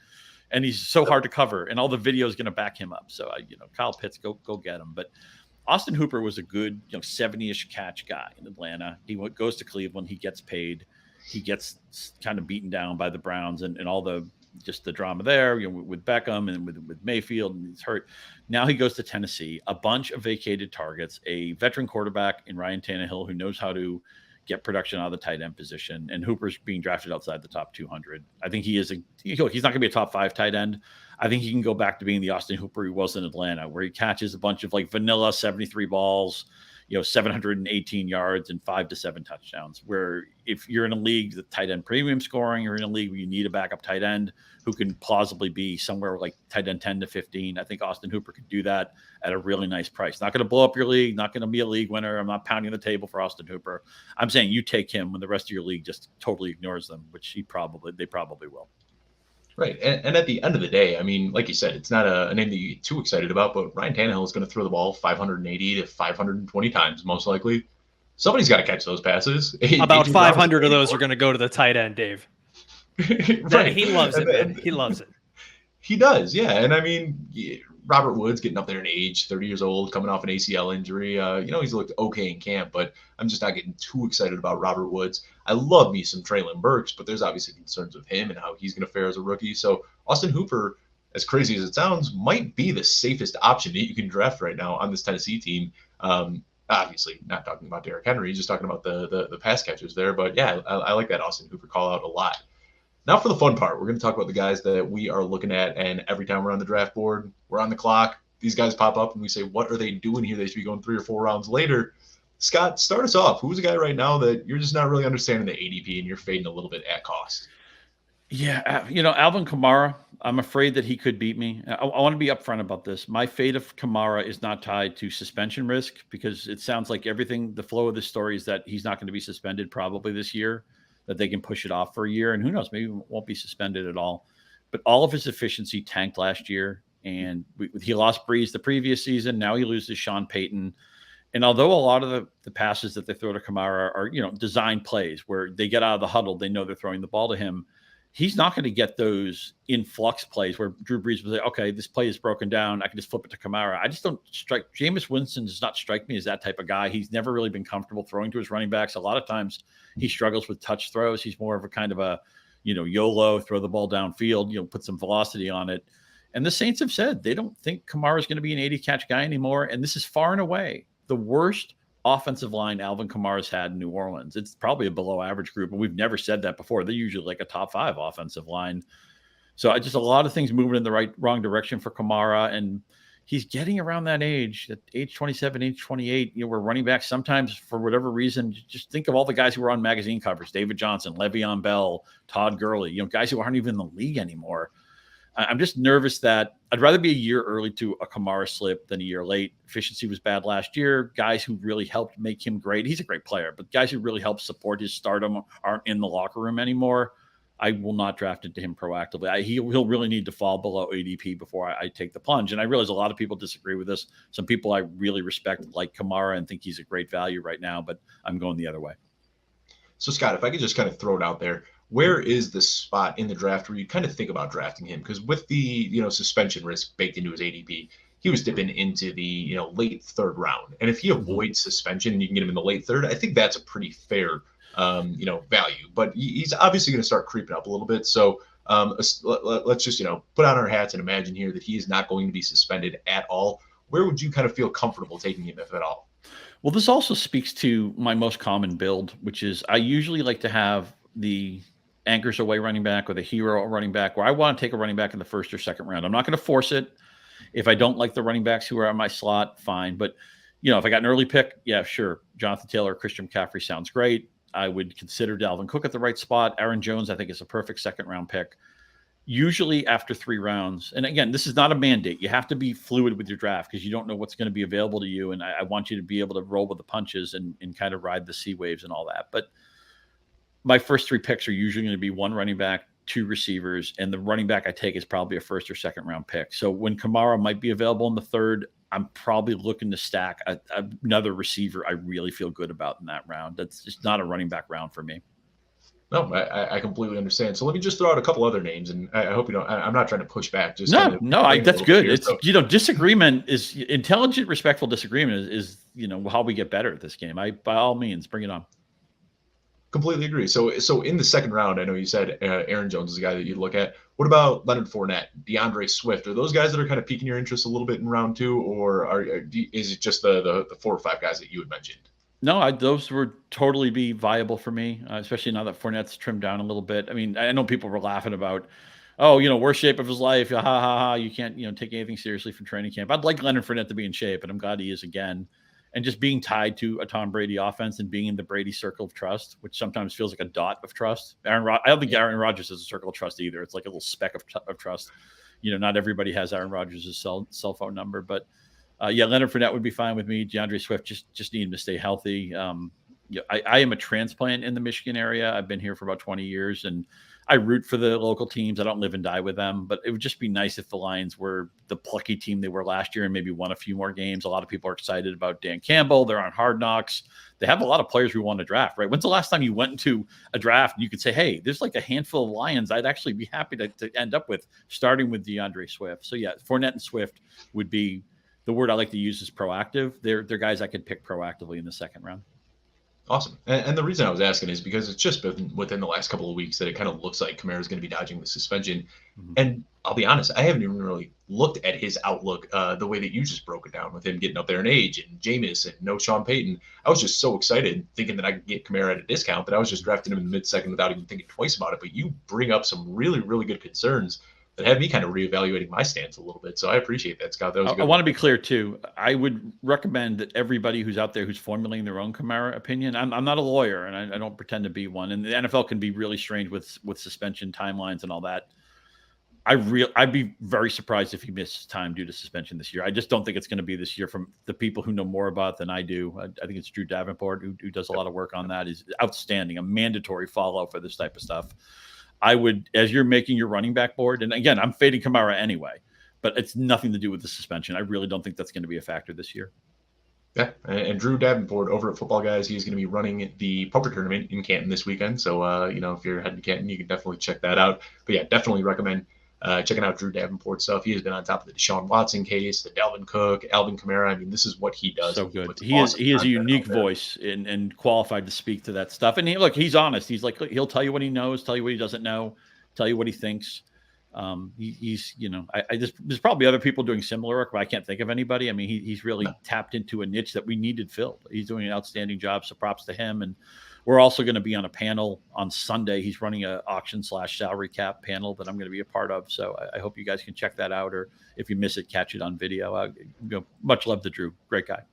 B: and he's so hard to cover, and all the video is going to back him up. So, Kyle Pitts, go get him. But Austin Hooper was a good, 70-ish catch guy in Atlanta. He goes to Cleveland. He gets paid. He gets kind of beaten down by the Browns and all the drama there, with Beckham and with Mayfield, and he's hurt. Now he goes to Tennessee, a bunch of vacated targets, a veteran quarterback in Ryan Tannehill who knows how to get production out of the tight end position, and Hooper's being drafted outside the top 200. I think he's not going to be a top 5 tight end. I think he can go back to being the Austin Hooper he was in Atlanta, where he catches a bunch of like vanilla 73 balls, 718 yards and 5 to 7 touchdowns. Where if you're in a league with tight end premium scoring, or in a league where you need a backup tight end who can plausibly be somewhere like tight end 10 to 15, I think Austin Hooper could do that at a really nice price. Not going to blow up your league, not going to be a league winner. I'm not pounding the table for Austin Hooper. I'm saying you take him when the rest of your league just totally ignores them, which they probably will.
A: Right. And at the end of the day, I mean, like you said, it's not a name that you get too excited about, but Ryan Tannehill is going to throw the ball 580 to 520 times, most likely. Somebody's got to catch those passes.
C: About 500 of those are going to go to the tight end, Dave.
A: Right.
C: He loves it, man. He loves it.
A: He does, yeah. And I mean, Robert Woods getting up there in age, 30 years old, coming off an ACL injury. He's looked okay in camp, but I'm just not getting too excited about Robert Woods. I love me some Treylon Burks, but there's obviously concerns with him and how he's going to fare as a rookie. So Austin Hooper, as crazy as it sounds, might be the safest option that you can draft right now on this Tennessee team. Obviously, not talking about Derrick Henry, just talking about the pass catchers there. But yeah, I like that Austin Hooper call out a lot. Now for the fun part, we're going to talk about the guys that we are looking at, and every time we're on the draft board, we're on the clock, these guys pop up and we say, what are they doing here? They should be going 3 or 4 rounds later. Scott, start us off. Who's a guy right now that you're just not really understanding the ADP and you're fading a little bit at cost?
B: Yeah, Alvin Kamara, I'm afraid that he could beat me. I want to be upfront about this. My fate of Kamara is not tied to suspension risk, because it sounds like the flow of the story is that he's not going to be suspended probably this year, that they can push it off for a year, and who knows, maybe won't be suspended at all. But all of his efficiency tanked last year, and he lost Breeze the previous season. Now he loses Sean Payton. And although a lot of the passes that they throw to Kamara are, design plays where they get out of the huddle, they know they're throwing the ball to him, he's not going to get those influx plays where Drew Brees will say, okay, this play is broken down, I can just flip it to Kamara. I just don't Jameis Winston does not strike me as that type of guy. He's never really been comfortable throwing to his running backs. A lot of times he struggles with touch throws. He's more of a kind of a, YOLO, throw the ball downfield, put some velocity on it. And the Saints have said they don't think Kamara is going to be an 80-catch guy anymore. And this is far and away the worst offensive line Alvin Kamara's had in New Orleans. It's probably a below average group, and we've never said that before. They're usually like a top 5 offensive line. So just a lot of things moving in the wrong direction for Kamara, and he's getting around that age, at age 27, age 28, where running backs sometimes, for whatever reason, just think of all the guys who were on magazine covers, David Johnson, Le'Veon Bell, Todd Gurley, guys who aren't even in the league anymore. I'm just nervous that I'd rather be a year early to a Kamara slip than a year late. Efficiency was bad last year. Guys who really helped make him great. He's a great player, but guys who really helped support his stardom aren't in the locker room anymore. I will not draft into him proactively. He'll really need to fall below ADP before I take the plunge. And I realize a lot of people disagree with this. Some people I really respect, like Kamara, and think he's a great value right now, but I'm going the other way.
A: So Scott, if I could just kind of throw it out there, where is the spot in the draft where you kind of think about drafting him? Because with the suspension risk baked into his ADP, he was dipping into the late 3rd round. And if he avoids suspension and you can get him in the late 3rd, I think that's a pretty fair value. But he's obviously going to start creeping up a little bit. So let's just put on our hats and imagine here that he is not going to be suspended at all. Where would you kind of feel comfortable taking him, if at all?
B: Well, this also speaks to my most common build, which is I usually like to have the anchors away running back or the hero running back, where I want to take a running back in the 1st or 2nd round. I'm not going to force it. If I don't like the running backs who are on my slot, fine. But, if I got an early pick, yeah, sure. Jonathan Taylor, Christian McCaffrey sounds great. I would consider Dalvin Cook at the right spot. Aaron Jones, I think, is a perfect 2nd round pick. Usually after 3 rounds. And again, this is not a mandate. You have to be fluid with your draft because you don't know what's going to be available to you. And I want you to be able to roll with the punches and kind of ride the sea waves and all that. But my first 3 picks are usually going to be 1 running back, 2 receivers, and the running back I take is probably a 1st or 2nd round pick. So when Kamara might be available in the 3rd, I'm probably looking to stack another receiver I really feel good about in that round. That's just not a running back round for me.
A: No, I completely understand. So let me just throw out a couple other names, and I hope you don't. I'm not trying to push back. Just kind of
B: that's good.
A: Here.
B: It's
A: So,
B: disagreement is intelligent, respectful disagreement is how we get better at this game. By all means, bring it on.
A: completely agree. So in the second round, I know you said Aaron Jones is a guy that you'd look at. What about Leonard Fournette, DeAndre Swift? Are those guys that are kind of piquing your interest a little bit in round two, or is it just the 4 or 5 guys that you had mentioned?
B: No, those would totally be viable for me, especially now that Fournette's trimmed down a little bit. I mean, I know people were laughing about, oh, worst shape of his life. Ha ha ha! You can't take anything seriously from training camp. I'd like Leonard Fournette to be in shape, and I'm glad he is again. And just being tied to a Tom Brady offense and being in the Brady circle of trust, which sometimes feels like a dot of trust. I don't think Aaron Rodgers is a circle of trust either. It's like a little speck of trust. Not everybody has Aaron Rodgers' cell phone number, but Leonard Fournette would be fine with me. DeAndre Swift just need him to stay healthy. I am a transplant in the Michigan area. I've been here for about 20 years, and I root for the local teams. I don't live and die with them, but it would just be nice if the Lions were the plucky team they were last year and maybe won a few more games. A lot of people are excited about Dan Campbell. They're on Hard Knocks. They have a lot of players we want to draft, right? When's the last time you went into a draft and you could say, hey, there's like a handful of Lions I'd actually be happy to end up with, starting with DeAndre Swift. So, Fournette and Swift would be the word I like to use is proactive. They're guys I could pick proactively in the second round.
A: Awesome. And the reason I was asking is because it's just been within the last couple of weeks that it kind of looks like Kamara is going to be dodging the suspension. Mm-hmm. And I'll be honest, I haven't even really looked at his outlook the way that you just broke it down with him getting up there in age and Jameis and no Sean Payton. I was just so excited thinking that I could get Kamara at a discount that I was just drafting him in the mid-second without even thinking twice about it. But you bring up some really, really good concerns that had me kind of reevaluating my stance a little bit. So I appreciate that, Scott. That was a good
B: I want to be clear, too. I would recommend that everybody who's out there who's formulating their own Kamara opinion, I'm not a lawyer, and I don't pretend to be one. And the NFL can be really strange with suspension timelines and all that. I'd be very surprised if he misses time due to suspension this year. I just don't think it's going to be this year from the people who know more about it than I do. I think it's Drew Davenport who does a lot of work on that. He's outstanding, a mandatory follow for this type of stuff. I would, as you're making your running back board, and again, I'm fading Kamara anyway, but it's nothing to do with the suspension. I really don't think that's going to be a factor this year.
A: Yeah, and Drew Davenport over at Footballguys, he's going to be running the poker tournament in Canton this weekend. So, if you're heading to Canton, you can definitely check that out. But yeah, definitely recommend checking out Drew Davenport stuff. He has been on top of the Deshaun Watson case, the Dalvin Cook, Alvin Kamara. I mean, this is what he does.
B: So good. He is a unique voice and qualified to speak to that stuff. And he's honest. He's like, he'll tell you what he knows, tell you what he doesn't know, tell you what he thinks. There's probably other people doing similar work, but I can't think of anybody. I mean, he's really tapped into a niche that we needed filled. He's doing an outstanding job. So props to him. And we're also going to be on a panel on Sunday. He's running an auction/salary cap panel that I'm going to be a part of. So I hope you guys can check that out, or if you miss it, catch it on video. Much love to Drew. Great guy.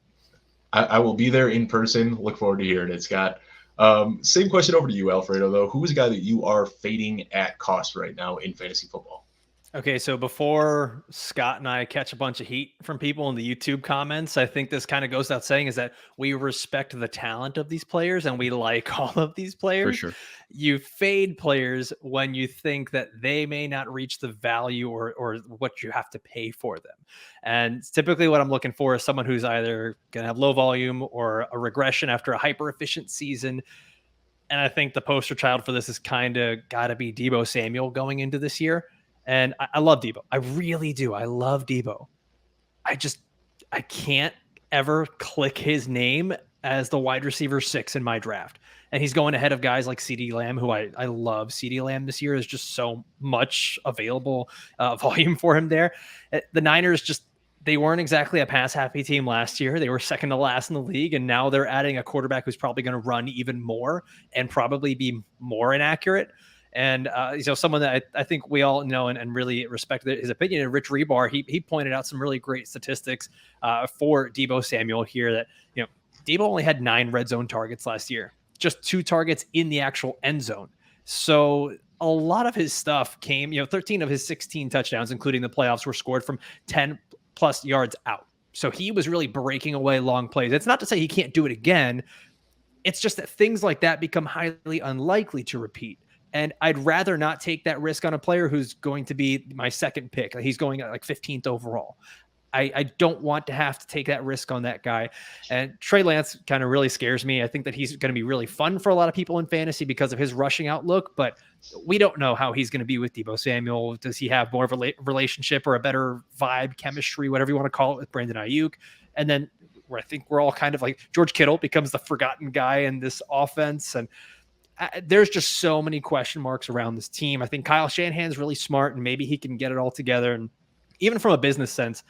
A: I will be there in person. Look forward to hearing it, Scott. Same question over to you, Alfredo, though. Who is a guy that you are fading at cost right now in fantasy football?
C: Okay, so before Scott and I catch a bunch of heat from people in the YouTube comments, I think this kind of goes without saying is that we respect the talent of these players and we like all of these players.
B: For sure.
C: You fade players when you think that they may not reach the value or what you have to pay for them. And typically what I'm looking for is someone who's either going to have low volume or a regression after a hyper-efficient season. And I think the poster child for this is kind of got to be Deebo Samuel going into this year. And I love Deebo. I really do. I love Deebo. I can't ever click his name as the wide receiver 6 in my draft. And he's going ahead of guys like CeeDee Lamb, who I love. CeeDee Lamb this year is just so much available volume for him there. The Niners they weren't exactly a pass-happy team last year. They were second to last in the league, and now they're adding a quarterback who's probably going to run even more and probably be more inaccurate. And someone that I think we all know and really respect his opinion. And Rich Rebar, he pointed out some really great statistics for Deebo Samuel here. That Deebo only had 9 red zone targets last year, just 2 targets in the actual end zone. So a lot of his stuff came. 13 of his 16 touchdowns, including the playoffs, were scored from 10 plus yards out. So he was really breaking away long plays. It's not to say he can't do it again. It's just that things like that become highly unlikely to repeat. And I'd rather not take that risk on a player who's going to be my second pick. He's going at like 15th overall. I don't want to have to take that risk on that guy. And Trey Lance kind of really scares me. I think that he's going to be really fun for a lot of people in fantasy because of his rushing outlook, but we don't know how he's going to be with Deebo Samuel. Does he have more of a relationship or a better vibe, chemistry, whatever you want to call it, with Brandon Ayuk? And then where I think we're all kind of like George Kittle becomes the forgotten guy in this offense. And there's just so many question marks around this team. I think Kyle Shanahan's really smart and maybe he can get it all together. And even from a business sense,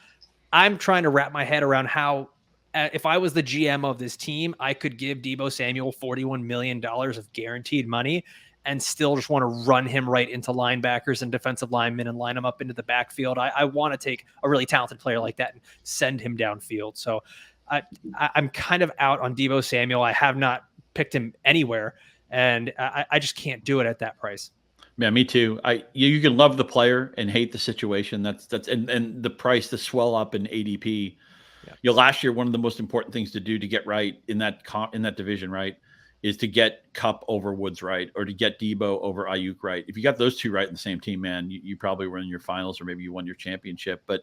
C: I'm trying to wrap my head around how, if I was the GM of this team, I could give Deebo Samuel $41 million of guaranteed money and still just want to run him right into linebackers and defensive linemen and line him up into the backfield. I want to take a really talented player like that and send him downfield. So I'm kind of out on Deebo Samuel. I have not picked him anywhere, and I just can't do it at that price.
B: Yeah, me too. You can love the player and hate the situation. That's and the price to swell up in ADP. Yeah. Last year, one of the most important things to do to get right in that division, right, is to get Kupp over Woods right, or to get Deebo over Ayuk right. If you got those two right in the same team, man, you probably were in your finals, or maybe you won your championship. But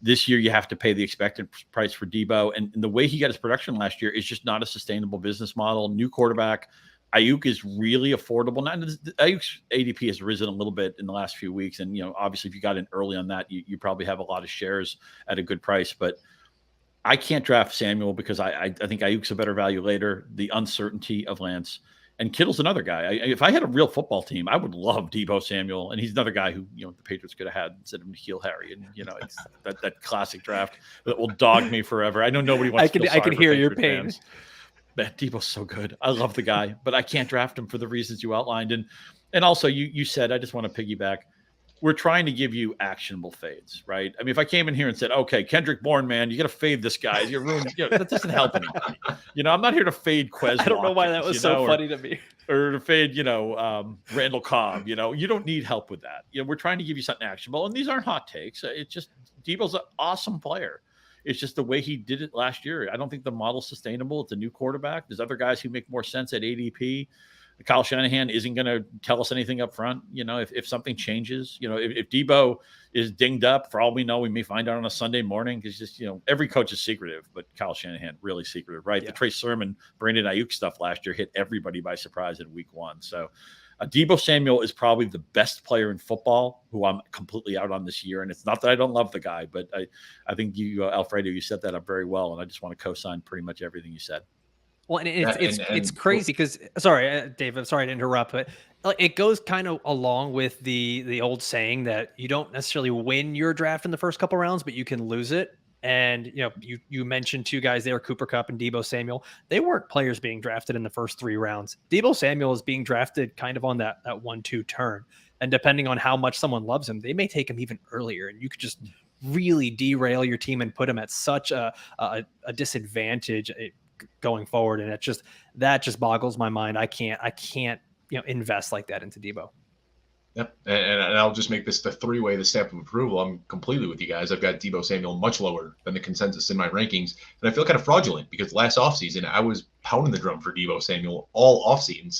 B: this year, you have to pay the expected price for Deebo, and the way he got his production last year is just not a sustainable business model. New quarterback. Ayuk is really affordable. Now, Ayuk's ADP has risen a little bit in the last few weeks. And, obviously if you got in early on that, you probably have a lot of shares at a good price, but I can't draft Samuel because I think Ayuk's a better value later. The uncertainty of Lance, and Kittle's another guy. If I had a real football team, I would love Deebo Samuel. And he's another guy who, the Patriots could have had instead of N'Keal Harry. And, it's that classic draft that will dog me forever. I know nobody wants to
C: I can hear your pain.
B: Fans. Man, Deebo's so good. I love the guy, but I can't draft him for the reasons you outlined. And also you said, I just want to piggyback. We're trying to give you actionable fades, right? I mean, if I came in here and said, okay, Kendrick Bourne, man, you got to fade this guy. You're ruined. That doesn't help anybody. I'm not here to fade Quez.
C: I don't know why that was so funny to me.
B: Or to fade, Randall Cobb. You don't need help with that. We're trying to give you something actionable. And these aren't hot takes. It's just Deebo's an awesome player. It's just the way he did it last year. I don't think the model's sustainable. It's a new quarterback. There's other guys who make more sense at ADP. Kyle Shanahan isn't going to tell us anything up front. If something changes, if Deebo is dinged up, for all we know, we may find out on a Sunday morning, because just, every coach is secretive, but Kyle Shanahan really secretive, right? Yeah. The Trey Sermon, Brandon Ayuk stuff last year hit everybody by surprise in week one. So Deebo Samuel is probably the best player in football who I'm completely out on this year. And it's not that I don't love the guy, but I think you, Alfredo, you set that up very well. And I just want to co-sign pretty much everything you said.
C: Well, and it's crazy because, sorry, Dave, I'm sorry to interrupt, but it goes kind of along with the old saying that you don't necessarily win your draft in the first couple rounds, but you can lose it. And, you mentioned two guys there, Cooper Kupp and Deebo Samuel. They weren't players being drafted in the first 3 rounds. Deebo Samuel is being drafted kind of on that 1-2 turn. And depending on how much someone loves him, they may take him even earlier. And you could just really derail your team and put him at such a disadvantage going forward. And that just boggles my mind. I can't invest like that into Deebo.
A: Yep. And I'll just make this the 3-way, the stamp of approval. I'm completely with you guys. I've got Deebo Samuel much lower than the consensus in my rankings. And I feel kind of fraudulent because last offseason, I was pounding the drum for Deebo Samuel all offseason,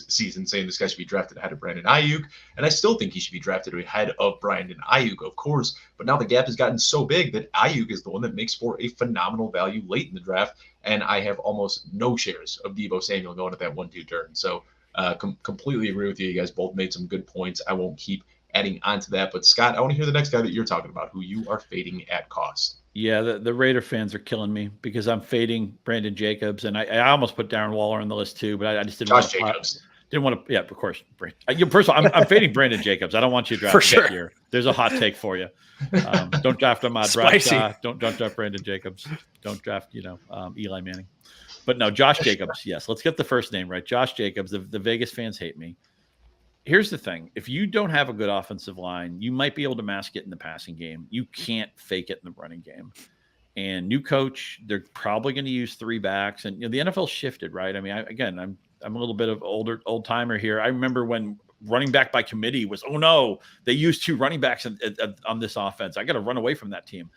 A: saying this guy should be drafted ahead of Brandon Ayuk. And I still think he should be drafted ahead of Brandon Ayuk, of course. But now the gap has gotten so big that Ayuk is the one that makes for a phenomenal value late in the draft. And I have almost no shares of Deebo Samuel going at that 1-2 turn. So completely agree with you. You guys both made some good points. I won't keep adding on to that. But Scott, I want to hear the next guy that you're talking about, who you are fading at cost.
B: Yeah, the Raider fans are killing me because I'm fading Brandon Jacobs, and I almost put Darren Waller on the list too, but I just didn't.
A: Josh Jacobs.
B: Didn't want to. Yeah, of course. First of all, I'm fading Brandon Jacobs. I don't want you to draft him
C: sure.
B: that year. There's a hot take for you. Don't draft him. Don't draft Brandon Jacobs. Don't draft Eli Manning. But no, Josh Jacobs. Yes, let's get the first name right. Josh Jacobs. The Vegas fans hate me. Here's the thing. If you don't have a good offensive line, you might be able to mask it in the passing game. You can't fake it in the running game. And new coach, they're probably going to use 3 backs. And the NFL shifted, right? I mean, I'm a little bit of old timer here. I remember when running back by committee was, oh no, they used 2 running backs on this offense. I got to run away from that team.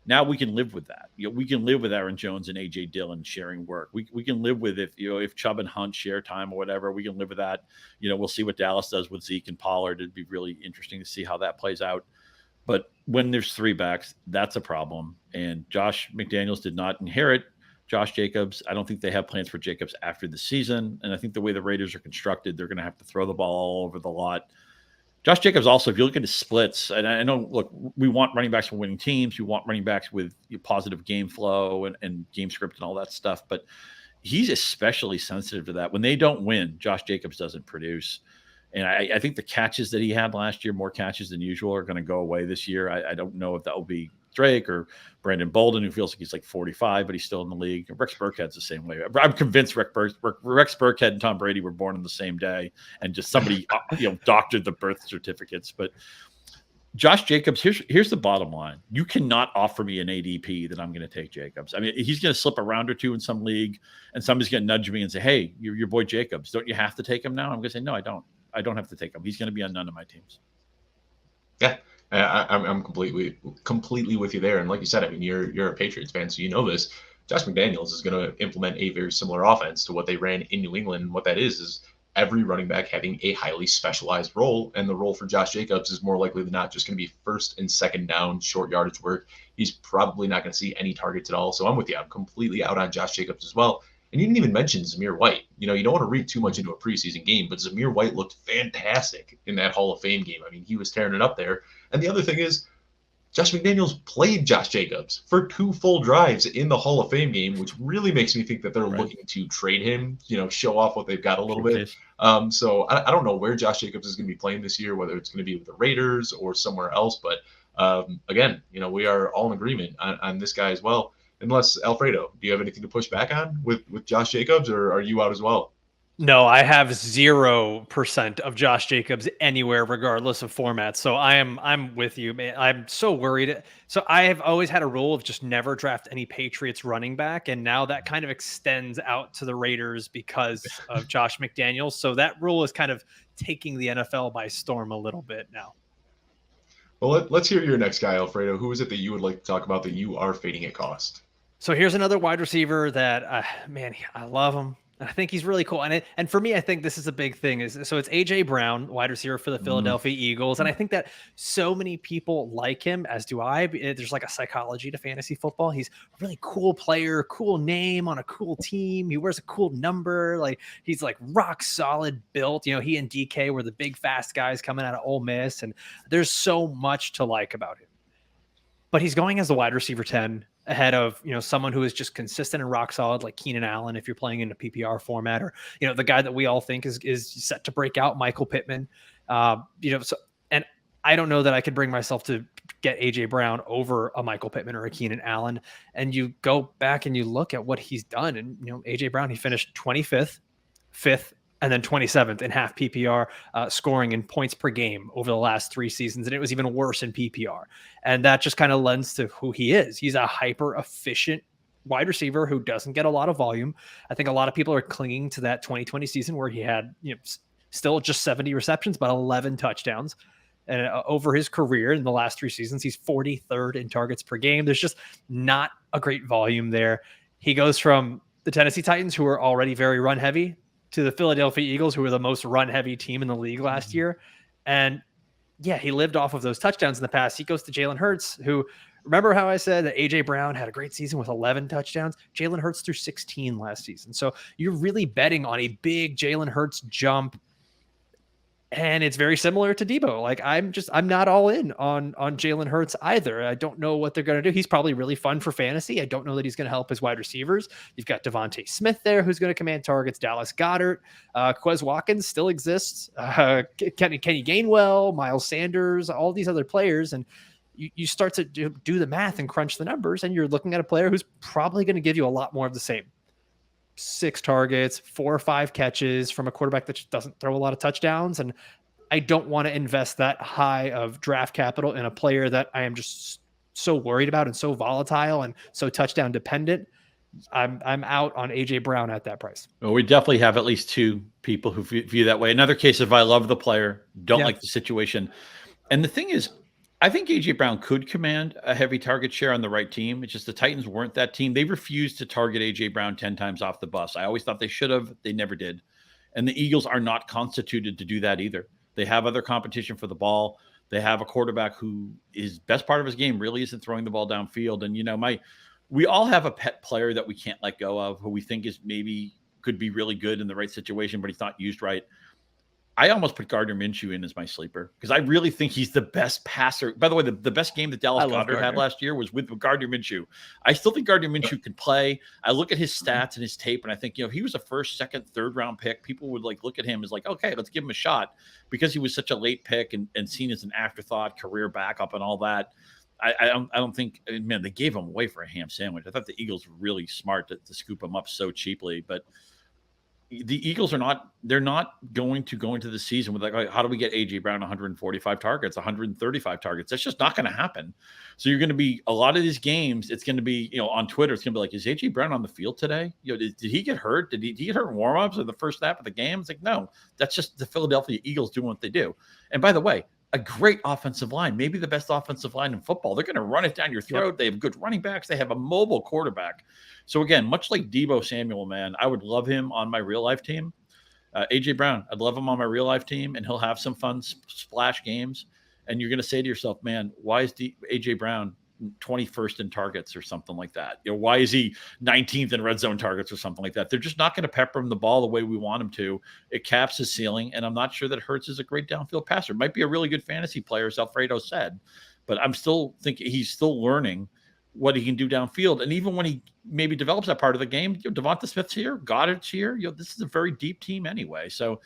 B: Now we can live with that. We can live with Aaron Jones and AJ Dillon sharing work. We can live with if Chubb and Hunt share time or whatever. We can live with that. We'll see what Dallas does with Zeke and Pollard. It'd be really interesting to see how that plays out. But when there's three backs, that's a problem. And Josh McDaniels did not inherit Josh Jacobs. I don't think they have plans for Jacobs after the season. And I think the way the Raiders are constructed, they're going to have to throw the ball all over the lot. Josh Jacobs also, if you look at his splits, and I know, look, we want running backs from winning teams. We want running backs with positive game flow and game script and all that stuff. But he's especially sensitive to that. When they don't win, Josh Jacobs doesn't produce. And I think the catches that he had last year, more catches than usual, are going to go away this year. I don't know if that will be Drake or Brandon Bolden, who feels like he's like 45, but he's still in the league. Rex Burkhead's the same way. I'm convinced Rex Burkhead and Tom Brady were born on the same day, and just somebody doctored the birth certificates. But Josh Jacobs, here's the bottom line. You cannot offer me an ADP that I'm going to take Jacobs. I mean, he's going to slip a round or two in some league, and somebody's going to nudge me and say, hey, you're your boy Jacobs. Don't you have to take him now? I'm going to say, no, I don't. I don't have to take him. He's going to be on none of my teams.
A: Yeah, I'm completely with you there. And like you said, I mean, you're a Patriots fan, so you know this. Josh McDaniels is going to implement a very similar offense to what they ran in New England. And what that is every running back having a highly specialized role. And the role for Josh Jacobs is more likely than not just going to be first and second down, short yardage work. He's probably not going to see any targets at all. So I'm with you. I'm completely out on Josh Jacobs as well. And you didn't even mention Zamir White. You don't want to read too much into a preseason game, but Zamir White looked fantastic in that Hall of Fame game. I mean, he was tearing it up there. And the other thing is, Josh McDaniels played Josh Jacobs for 2 full drives in the Hall of Fame game, which really makes me think that they're looking to trade him, show off what they've got a little bit. So I don't know where Josh Jacobs is going to be playing this year, whether it's going to be with the Raiders or somewhere else. But again, we are all in agreement on this guy as well. Unless, Alfredo, do you have anything to push back on with Josh Jacobs, or are you out as well?
C: No, I have 0% of Josh Jacobs anywhere, regardless of format. So I'm with you, man. I'm so worried. So I have always had a rule of just never draft any Patriots running back, and now that kind of extends out to the Raiders because of Josh McDaniels. So that rule is kind of taking the NFL by storm a little bit now.
A: Well, let's hear your next guy, Alfredo. Who is it that you would like to talk about that you are fading at cost?
C: So here's another wide receiver that, I love him. I think he's really cool. And for me, I think this is a big thing. So it's AJ Brown, wide receiver for the Philadelphia Eagles. And I think that so many people like him, as do I. There's like a psychology to fantasy football. He's a really cool player, cool name on a cool team. He wears a cool number. Like, he's like rock solid built. He and DK were the big fast guys coming out of Ole Miss. And there's so much to like about him. But he's going as the wide receiver 10 ahead of, someone who is just consistent and rock solid, like Keenan Allen, if you're playing in a PPR format, or, the guy that we all think is set to break out, Michael Pittman. And I don't know that I could bring myself to get AJ Brown over a Michael Pittman or a Keenan Allen. And you go back and you look at what he's done, and, AJ Brown, he finished 25th, 5th, and then 27th in half PPR scoring in points per game over the last 3 seasons. And it was even worse in PPR. And that just kind of lends to who he is. He's a hyper efficient wide receiver who doesn't get a lot of volume. I think a lot of people are clinging to that 2020 season where he had, still just 70 receptions, but 11 touchdowns. And over his career in the last 3 seasons, he's 43rd in targets per game. There's just not a great volume there. He goes from the Tennessee Titans, who are already very run heavy, to the Philadelphia Eagles, who were the most run-heavy team in the league last year. And, yeah, he lived off of those touchdowns in the past. He goes to Jalen Hurts, who, remember how I said that A.J. Brown had a great season with 11 touchdowns? Jalen Hurts threw 16 last season. So you're really betting on a big Jalen Hurts jump. And it's very similar to Deebo. Like, I'm not all in on Jalen Hurts either. I don't know what they're going to do. He's probably really fun for fantasy. I don't know that he's going to help his wide receivers. You've got Devontae Smith there, who's going to command targets. Dallas Goedert, Quez Watkins still exists. Kenny Gainwell, Miles Sanders, all these other players. And you start to do the math and crunch the numbers, and you're looking at a player who's probably going to give you a lot more of the same. 6 targets, 4 or 5 catches from a quarterback that just doesn't throw a lot of touchdowns. And I don't want to invest that high of draft capital in a player that I am just so worried about and so volatile and so touchdown dependent. I'm out on AJ Brown at that price.
B: Well, we definitely have at least 2 people who view that way. Another case of I love the player, don't like the situation. And the thing is, I think AJ Brown could command a heavy target share on the right team. It's just the Titans weren't that team. They refused to target AJ Brown 10 times off the bus. I always thought they should have. They never did. And the Eagles are not constituted to do that either. They have other competition for the ball. They have a quarterback who is best part of his game really isn't throwing the ball downfield. And, we all have a pet player that we can't let go of, who we think is maybe could be really good in the right situation, but he's not used right. I almost put Gardner Minshew in as my sleeper because I really think he's the best passer. By the way, the best game that Dallas Goedert had last year was with Gardner Minshew. I still think Gardner Minshew can play. I look at his stats and his tape, and I think, if he was a first, second, third round pick, people would look at him as okay, let's give him a shot, because he was such a late pick and seen as an afterthought, career backup and all that. I don't think, man, they gave him away for a ham sandwich. I thought the Eagles were really smart to scoop him up so cheaply, but the Eagles they're not going to go into the season with how do we get AJ Brown 145 targets, 135 targets? That's just not going to happen. So you're going to be, a lot of these games, it's going to be, on Twitter, it's going to be is AJ Brown on the field today? Did he get hurt? Did he get hurt in warmups or the first half of the game? It's no, that's just the Philadelphia Eagles doing what they do. And by the way, a great offensive line, maybe the best offensive line in football. They're going to run it down your throat. Yep. They have good running backs. They have a mobile quarterback. So again, much like Deebo Samuel, man, I would love him on my real life team. AJ Brown, I'd love him on my real life team, and he'll have some fun splash games. And you're going to say to yourself, man, why is AJ Brown 21st in targets or something like that? Why is he 19th in red zone targets or something like that? They're just not going to pepper him the ball the way we want him to. It caps his ceiling, and I'm not sure that Hurts is a great downfield passer. Might be a really good fantasy player, as Alfredo said, but I'm still thinking he's still learning what he can do downfield. And even when he maybe develops that part of the game, Devonta Smith's here, Goddard's here. This is a very deep team anyway. So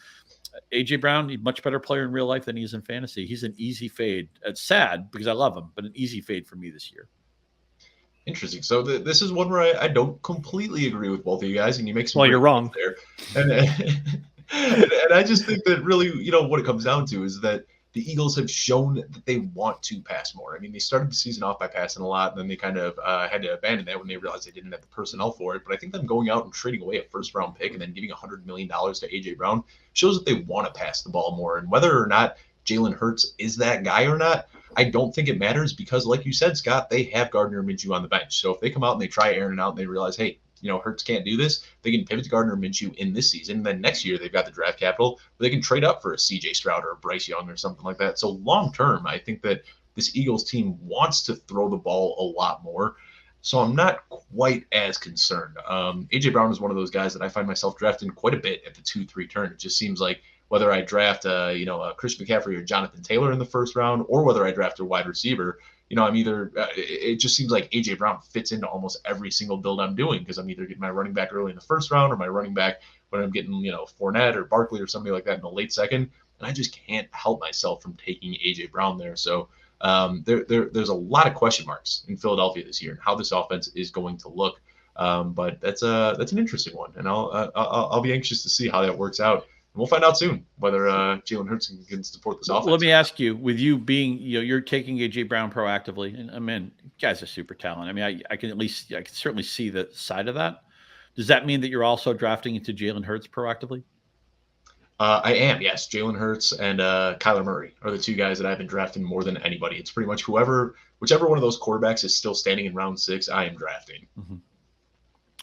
B: AJ Brown, he's a much better player in real life than he is in fantasy. He's an easy fade. It's sad because I love him, but an easy fade for me this year.
A: Interesting. So this is one where I don't completely agree with both of you guys, and you make some.
C: Well, you're wrong
A: there. And I just think that really, what it comes down to is that the Eagles have shown that they want to pass more. I mean, they started the season off by passing a lot, and then they kind of had to abandon that when they realized they didn't have the personnel for it. But I think them going out and trading away a first-round pick and then giving $100 million to A.J. Brown shows that they want to pass the ball more. And whether or not Jalen Hurts is that guy or not, I don't think it matters because, like you said, Scott, they have Gardner Minshew on the bench. So if they come out and they try airing it out and they realize, hey, Hurts can't do this, they can pivot to Gardner Minshew in this season. And then next year, they've got the draft capital where they can trade up for a C.J. Stroud or a Bryce Young or something like that. So long term, I think that this Eagles team wants to throw the ball a lot more. So I'm not quite as concerned. A.J. Brown is one of those guys that I find myself drafting quite a bit at the 2-3 turn. It just seems like whether I draft, Christian McCaffrey or Jonathan Taylor in the first round, or whether I draft a wide receiver, I'm either it just seems like A.J. Brown fits into almost every single build I'm doing because I'm either getting my running back early in the first round or my running back when I'm getting, Fournette or Barkley or somebody like that in the late second. And I just can't help myself from taking A.J. Brown there. So there's a lot of question marks in Philadelphia this year and how this offense is going to look. But that's an interesting one, and I'll be anxious to see how that works out. We'll find out soon whether Jalen Hurts can support this offense.
B: Let me ask you, with you being, you're taking A.J. Brown proactively, and I mean, guys are super talented. I mean, I can certainly see the side of that. Does that mean that you're also drafting into Jalen Hurts proactively?
A: I am, yes. Jalen Hurts and Kyler Murray are the two guys that I've been drafting more than anybody. It's pretty much whichever one of those quarterbacks is still standing in round 6, I am drafting.
B: Mm-hmm.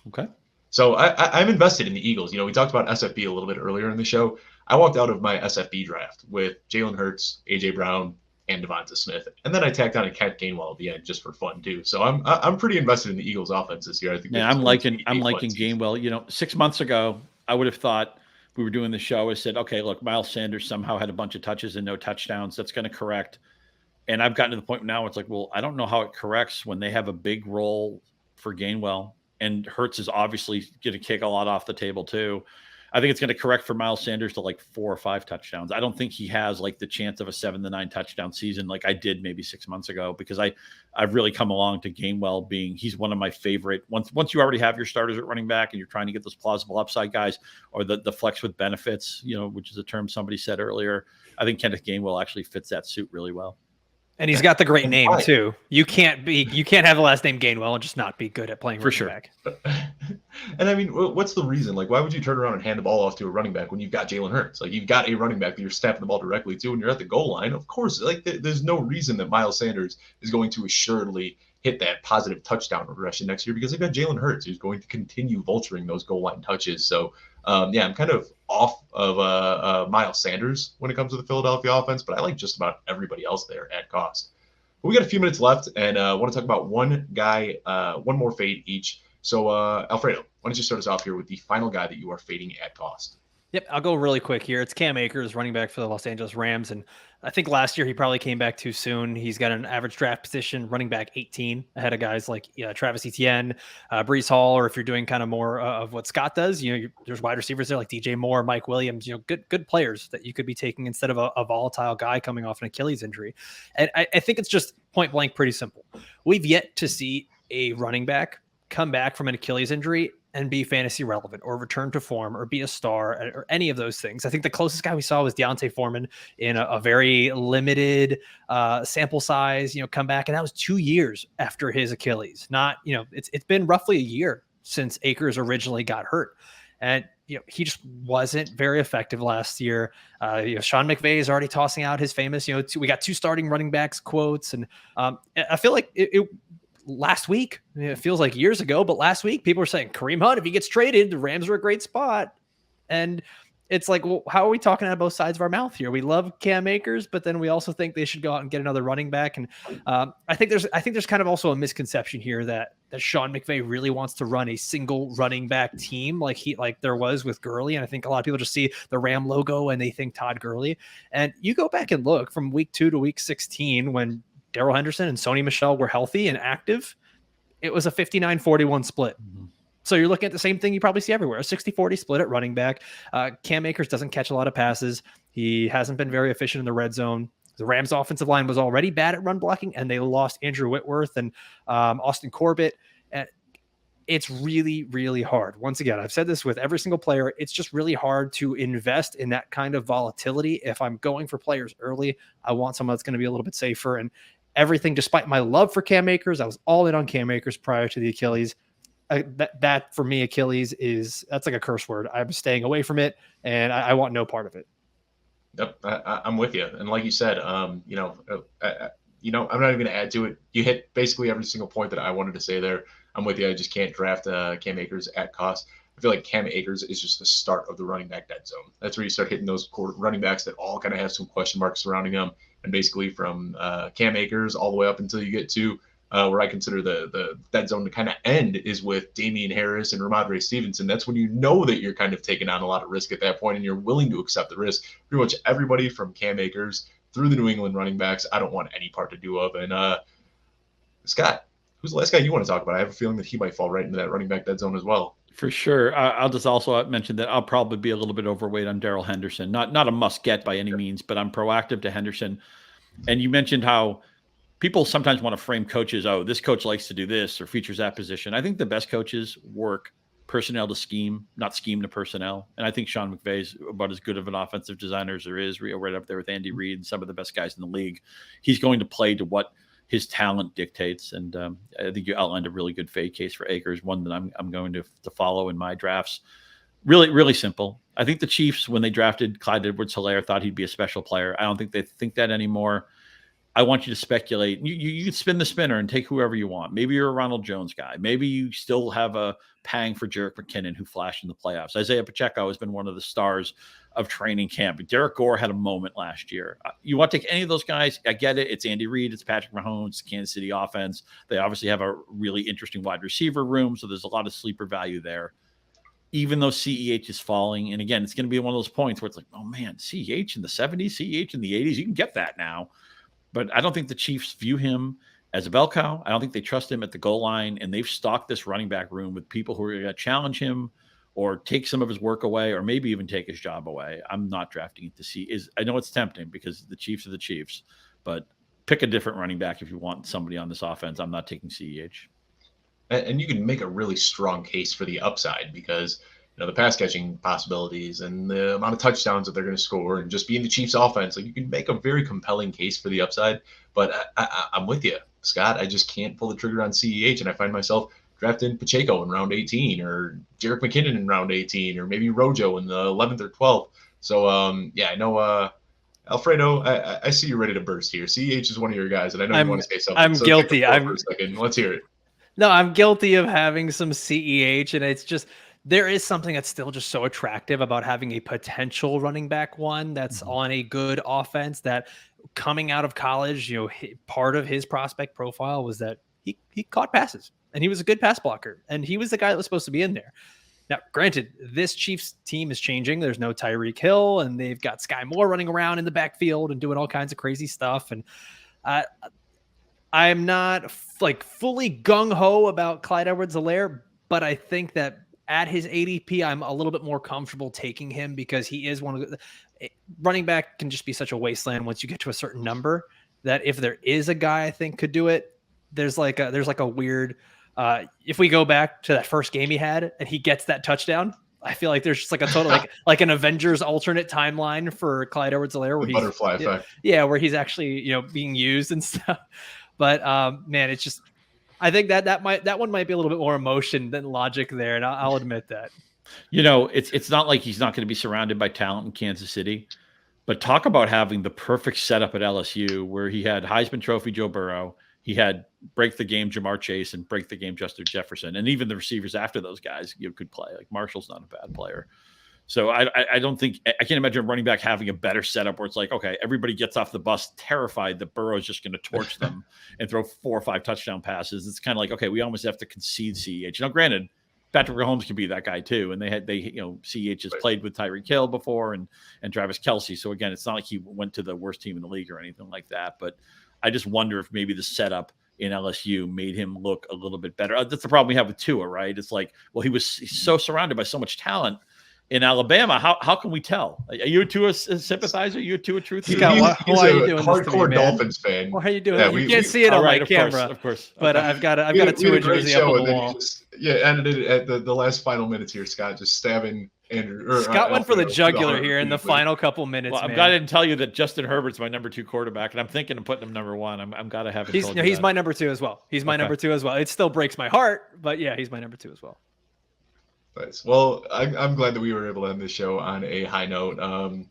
B: Okay.
A: So I'm invested in the Eagles. We talked about SFB a little bit earlier in the show. I walked out of my SFB draft with Jalen Hurts, A.J. Brown, and Devonta Smith, and then I tacked on a Kent Gainwell at the end just for fun too. So I'm pretty invested in the Eagles' offense this year. I think.
B: Yeah, I'm liking Gainwell. 6 months ago, I would have thought we were doing the show. I said, okay, look, Miles Sanders somehow had a bunch of touches and no touchdowns. That's going to correct. And I've gotten to the point now. It's like, well, I don't know how it corrects when they have a big role for Gainwell. And Hurts is obviously going to kick a lot off the table too. I think it's going to correct for Miles Sanders to 4 or 5 touchdowns. I don't think he has the chance of a 7 to 9 touchdown season like I did maybe 6 months ago, because I've really come along to Gainwell he's one of my favorite. Once you already have your starters at running back and you're trying to get those plausible upside guys, or the flex with benefits, which is a term somebody said earlier, I think Kenneth Gainwell actually fits that suit really well.
C: And he's got the great name too. You can't have the last name Gainwell and just not be good at playing running back.
A: And I mean, what's the reason? Why would you turn around and hand the ball off to a running back when you've got Jalen Hurts? You've got a running back that you're snapping the ball directly to, and you're at the goal line. Of course, there's no reason that Miles Sanders is going to assuredly hit that positive touchdown regression next year because they've got Jalen Hurts who's going to continue vulturing those goal line touches. So I'm kind of off of Miles Sanders when it comes to the Philadelphia offense, but I like just about everybody else there at cost. But we got a few minutes left, and I want to talk about one guy, one more fade each. So, Alfredo, why don't you start us off here with the final guy that you are fading at cost?
C: Yep, I'll go really quick here. It's Cam Akers, running back for the Los Angeles Rams. And I think last year he probably came back too soon. He's got an average draft position, running back 18, ahead of guys like Travis Etienne, Brees Hall, or if you're doing kind of more of what Scott does, there's wide receivers there like DJ Moore, Mike Williams, good players that you could be taking instead of a volatile guy coming off an Achilles injury. And I think it's just point blank pretty simple. We've yet to see a running back come back from an Achilles injury and be fantasy relevant or return to form or be a star or any of those things. I think the closest guy we saw was Deontay Foreman in a very limited sample size, come back. And that was 2 years after his Achilles. Not, it's been roughly a year since Akers originally got hurt. And, he just wasn't very effective last year. Sean McVay is already tossing out his famous, we got 2 starting running backs quotes. And I feel like it last week, it feels like years ago, but last week people were saying Kareem Hunt, if he gets traded, the Rams are a great spot. And it's like, well, how are we talking out of both sides of our mouth here? We love Cam Akers, but then we also think they should go out and get another running back. And I think there's kind of also a misconception here that Sean McVay really wants to run a single running back team like there was with Gurley. And I think a lot of people just see the Ram logo and they think Todd Gurley. And you go back and look from week 2 to week 16 when Darrell Henderson and Sony Michel were healthy and active, it was a 59-41 split. Mm-hmm. So you're looking at the same thing you probably see everywhere, a 60-40 split at running back. Cam Akers doesn't catch a lot of passes. He hasn't been very efficient in the red zone. The Rams offensive line was already bad at run blocking, and they lost Andrew Whitworth and Austin Corbett. And it's really, really hard. Once again, I've said this with every single player. It's just really hard to invest in that kind of volatility. If I'm going for players early, I want someone that's going to be a little bit safer. And everything, despite my love for Cam Akers, I was all in on Cam Akers prior to the Achilles. That for me, Achilles that's like a curse word. I'm staying away from it, and I want no part of it.
A: Yep, I'm with you. And like you said, I'm not even going to add to it. You hit basically every single point that I wanted to say there. I'm with you. I just can't draft Cam Akers at cost. I feel like Cam Akers is just the start of the running back dead zone. That's where you start hitting those running backs that all kind of have some question marks surrounding them. And basically from Cam Akers all the way up until you get to where I consider the dead zone to kind of end is with Damian Harris and Ramondre Stevenson. That's when you know that you're kind of taking on a lot of risk at that point and you're willing to accept the risk. Pretty much everybody from Cam Akers through the New England running backs, I don't want any part to do of. And Scott, who's the last guy you want to talk about? I have a feeling that he might fall right into that running back dead zone as well.
B: For sure. I'll just also mention that I'll probably be a little bit overweight on Darrell Henderson. Not a must get by any means, but I'm proactive to Henderson. And you mentioned how people sometimes want to frame coaches, oh, this coach likes to do this or features that position. I think the best coaches work personnel to scheme, not scheme to personnel. And I think Sean McVay is about as good of an offensive designer as there is, right up there with Andy Reid and some of the best guys in the league. He's going to play to what his talent dictates. And I think you outlined a really good fade case for Akers, one that I'm going to follow in my drafts. Really, really simple. I think the Chiefs, when they drafted Clyde Edwards-Helaire, thought he'd be a special player. I don't think they think that anymore. I want you to speculate. You can spin the spinner and take whoever you want. Maybe you're a Ronald Jones guy. Maybe you still have a pang for Jerick McKinnon, who flashed in the playoffs. Isaiah Pacheco has been one of the stars of training camp. Derek Gore had a moment last year. You want to take any of those guys? I get it. It's Andy Reid. It's Patrick Mahomes. It's Kansas City offense. They obviously have a really interesting wide receiver room, so there's a lot of sleeper value there. Even though CEH is falling, and again, it's going to be one of those points where it's like, oh man, CEH in the 70s, CEH in the 80s, you can get that now. But I don't think the Chiefs view him as a bell cow. I don't think they trust him at the goal line, and they've stocked this running back room with people who are going to challenge him or take some of his work away or maybe even take his job away. I'm not drafting it to see. I know it's tempting because the Chiefs are the Chiefs, but pick a different running back if you want somebody on this offense. I'm not taking CEH.
A: And you can make a really strong case for the upside because the pass catching possibilities and the amount of touchdowns that they're going to score and just being the Chiefs offense, like you can make a very compelling case for the upside. But I'm with you, Scott. I just can't pull the trigger on CEH, and I find myself drafting Pacheco in round 18 or Jerick McKinnon in round 18 or maybe Rojo in the 11th or 12th. So I know Alfredo, I see you ready to burst here. CEH is one of your guys, and I know you want to say something.
C: I'm guilty.
A: For a second. Let's hear it.
C: No, I'm guilty of having some CEH, and it's just there is something that's still just so attractive about having a potential running back one that's on a good offense that coming out of college, part of his prospect profile was that he caught passes and he was a good pass blocker and he was the guy that was supposed to be in there. Now, granted, this Chiefs team is changing. There's no Tyreek Hill and they've got Sky Moore running around in the backfield and doing all kinds of crazy stuff. And I'm not fully gung-ho about Clyde Edwards-Helaire, but I think that at his ADP, I'm a little bit more comfortable taking him because he is one of the running back can just be such a wasteland once you get to a certain number that if there is a guy I think could do it, there's like a weird, if we go back to that first game he had and he gets that touchdown, I feel like there's just like a total, like an Avengers alternate timeline for Clyde Edwards-Helaire where
A: he's butterfly effect.
C: Yeah. Where he's actually, being used and stuff. But man, it's just, I think that one might be a little bit more emotion than logic there, and I'll admit that.
B: It's not like he's not going to be surrounded by talent in Kansas City, but talk about having the perfect setup at LSU where he had Heisman Trophy Joe Burrow, he had break the game Jamar Chase and break the game Justin Jefferson, and even the receivers after those guys could play. Like Marshall's not a bad player. So I don't think I can't imagine a running back having a better setup where it's like, okay, everybody gets off the bus terrified that Burrow is just going to torch them and throw 4 or 5 touchdown passes. It's kind of like, okay, we almost have to concede CEH. Now, granted, Patrick Mahomes can be that guy too, and CEH has played with Tyreek Hill before and Travis Kelce. So again, it's not like he went to the worst team in the league or anything like that. But I just wonder if maybe the setup in LSU made him look a little bit better. That's the problem we have with Tua, right? It's like, well, he's so surrounded by so much talent. In Alabama, how can we tell? Are you a Tua sympathizer? Are you a Tua truth?
A: He's why are you doing hardcore Dolphins fan.
C: Why are you doing that? You can't see it on my camera,
B: of course.
C: But
B: okay.
C: I've got a Tua jersey up on the wall.
A: Ended it at the last final minutes here. Scott just stabbing Andrew.
C: Scott went for the jugular here in the final couple minutes.
B: Well, I'm glad I didn't tell you that Justin Herbert's my number 2 quarterback, and I'm thinking of putting him number 1. I'm glad I haven't.
C: He's my number 2 as well. He's my number 2 as well. It still breaks my heart, but yeah, he's my number 2 as well.
A: Nice. Well, I'm glad that we were able to end this show on a high note.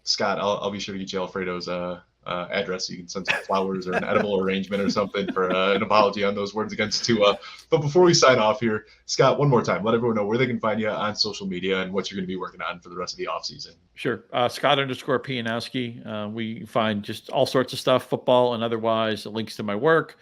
A: Scott, I'll be sure to get you Alfredo's address so you can send some flowers or an edible arrangement or something for an apology on those words against Tua. But before we sign off here, Scott, one more time, let everyone know where they can find you on social media and what you're going to be working on for the rest of the offseason.
B: Sure. Scott_Pianowski. We find just all sorts of stuff, football and otherwise, links to my work.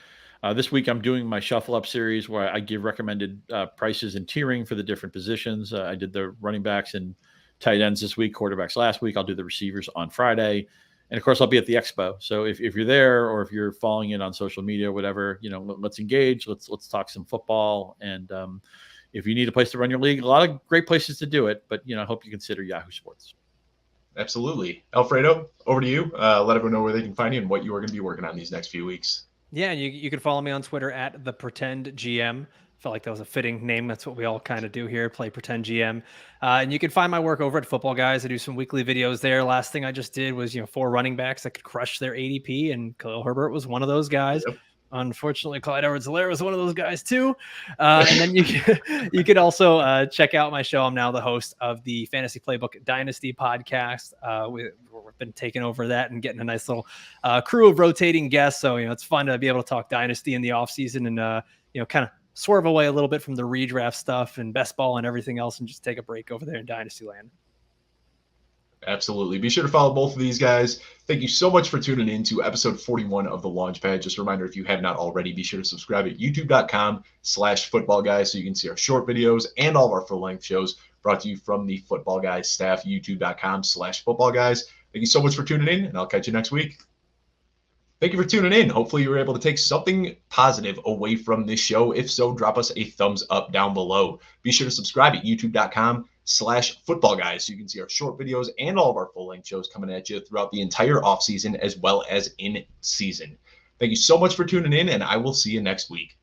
B: This week, I'm doing my Shuffle Up series where I give recommended prices and tiering for the different positions. I did the running backs and tight ends this week, quarterbacks last week. I'll do the receivers on Friday. And, of course, I'll be at the expo. So if you're there or if you're following it on social media or whatever, let's engage. Let's talk some football. And if you need a place to run your league, a lot of great places to do it. But, I hope you consider Yahoo Sports.
A: Absolutely. Alfredo, over to you. Let everyone know where they can find you and what you are going to be working on these next few weeks.
C: Yeah, you can follow me on Twitter at @ThePretendGM. Felt like that was a fitting name. That's what we all kind of do here, play Pretend GM. And you can find my work over at Footballguys. I do some weekly videos there. Last thing I just did was 4 running backs that could crush their ADP, and Khalil Herbert was one of those guys. Yep. Unfortunately, Clyde Edwards-Helaire was one of those guys too. And then you can also check out my show. I'm now the host of the Fantasy Playbook Dynasty podcast. We've been taking over that and getting a nice little crew of rotating guests. So, it's fun to be able to talk Dynasty in the off season and, kind of swerve away a little bit from the redraft stuff and best ball and everything else and just take a break over there in Dynasty land.
A: Absolutely. Be sure to follow both of these guys. Thank you so much for tuning in to episode 41 of the Launchpad. Just a reminder, if you have not already, be sure to subscribe at youtube.com/footballguys so you can see our short videos and all of our full-length shows brought to you from the Football Guys staff, youtube.com/footballguys. Thank you so much for tuning in, and I'll catch you next week. Thank you for tuning in. Hopefully you were able to take something positive away from this show. If so, drop us a thumbs up down below. Be sure to subscribe at youtube.com/footballguys so you can see our short videos and all of our full-length shows coming at you throughout the entire offseason as well as in season. Thank you so much for tuning in, and I will see you next week.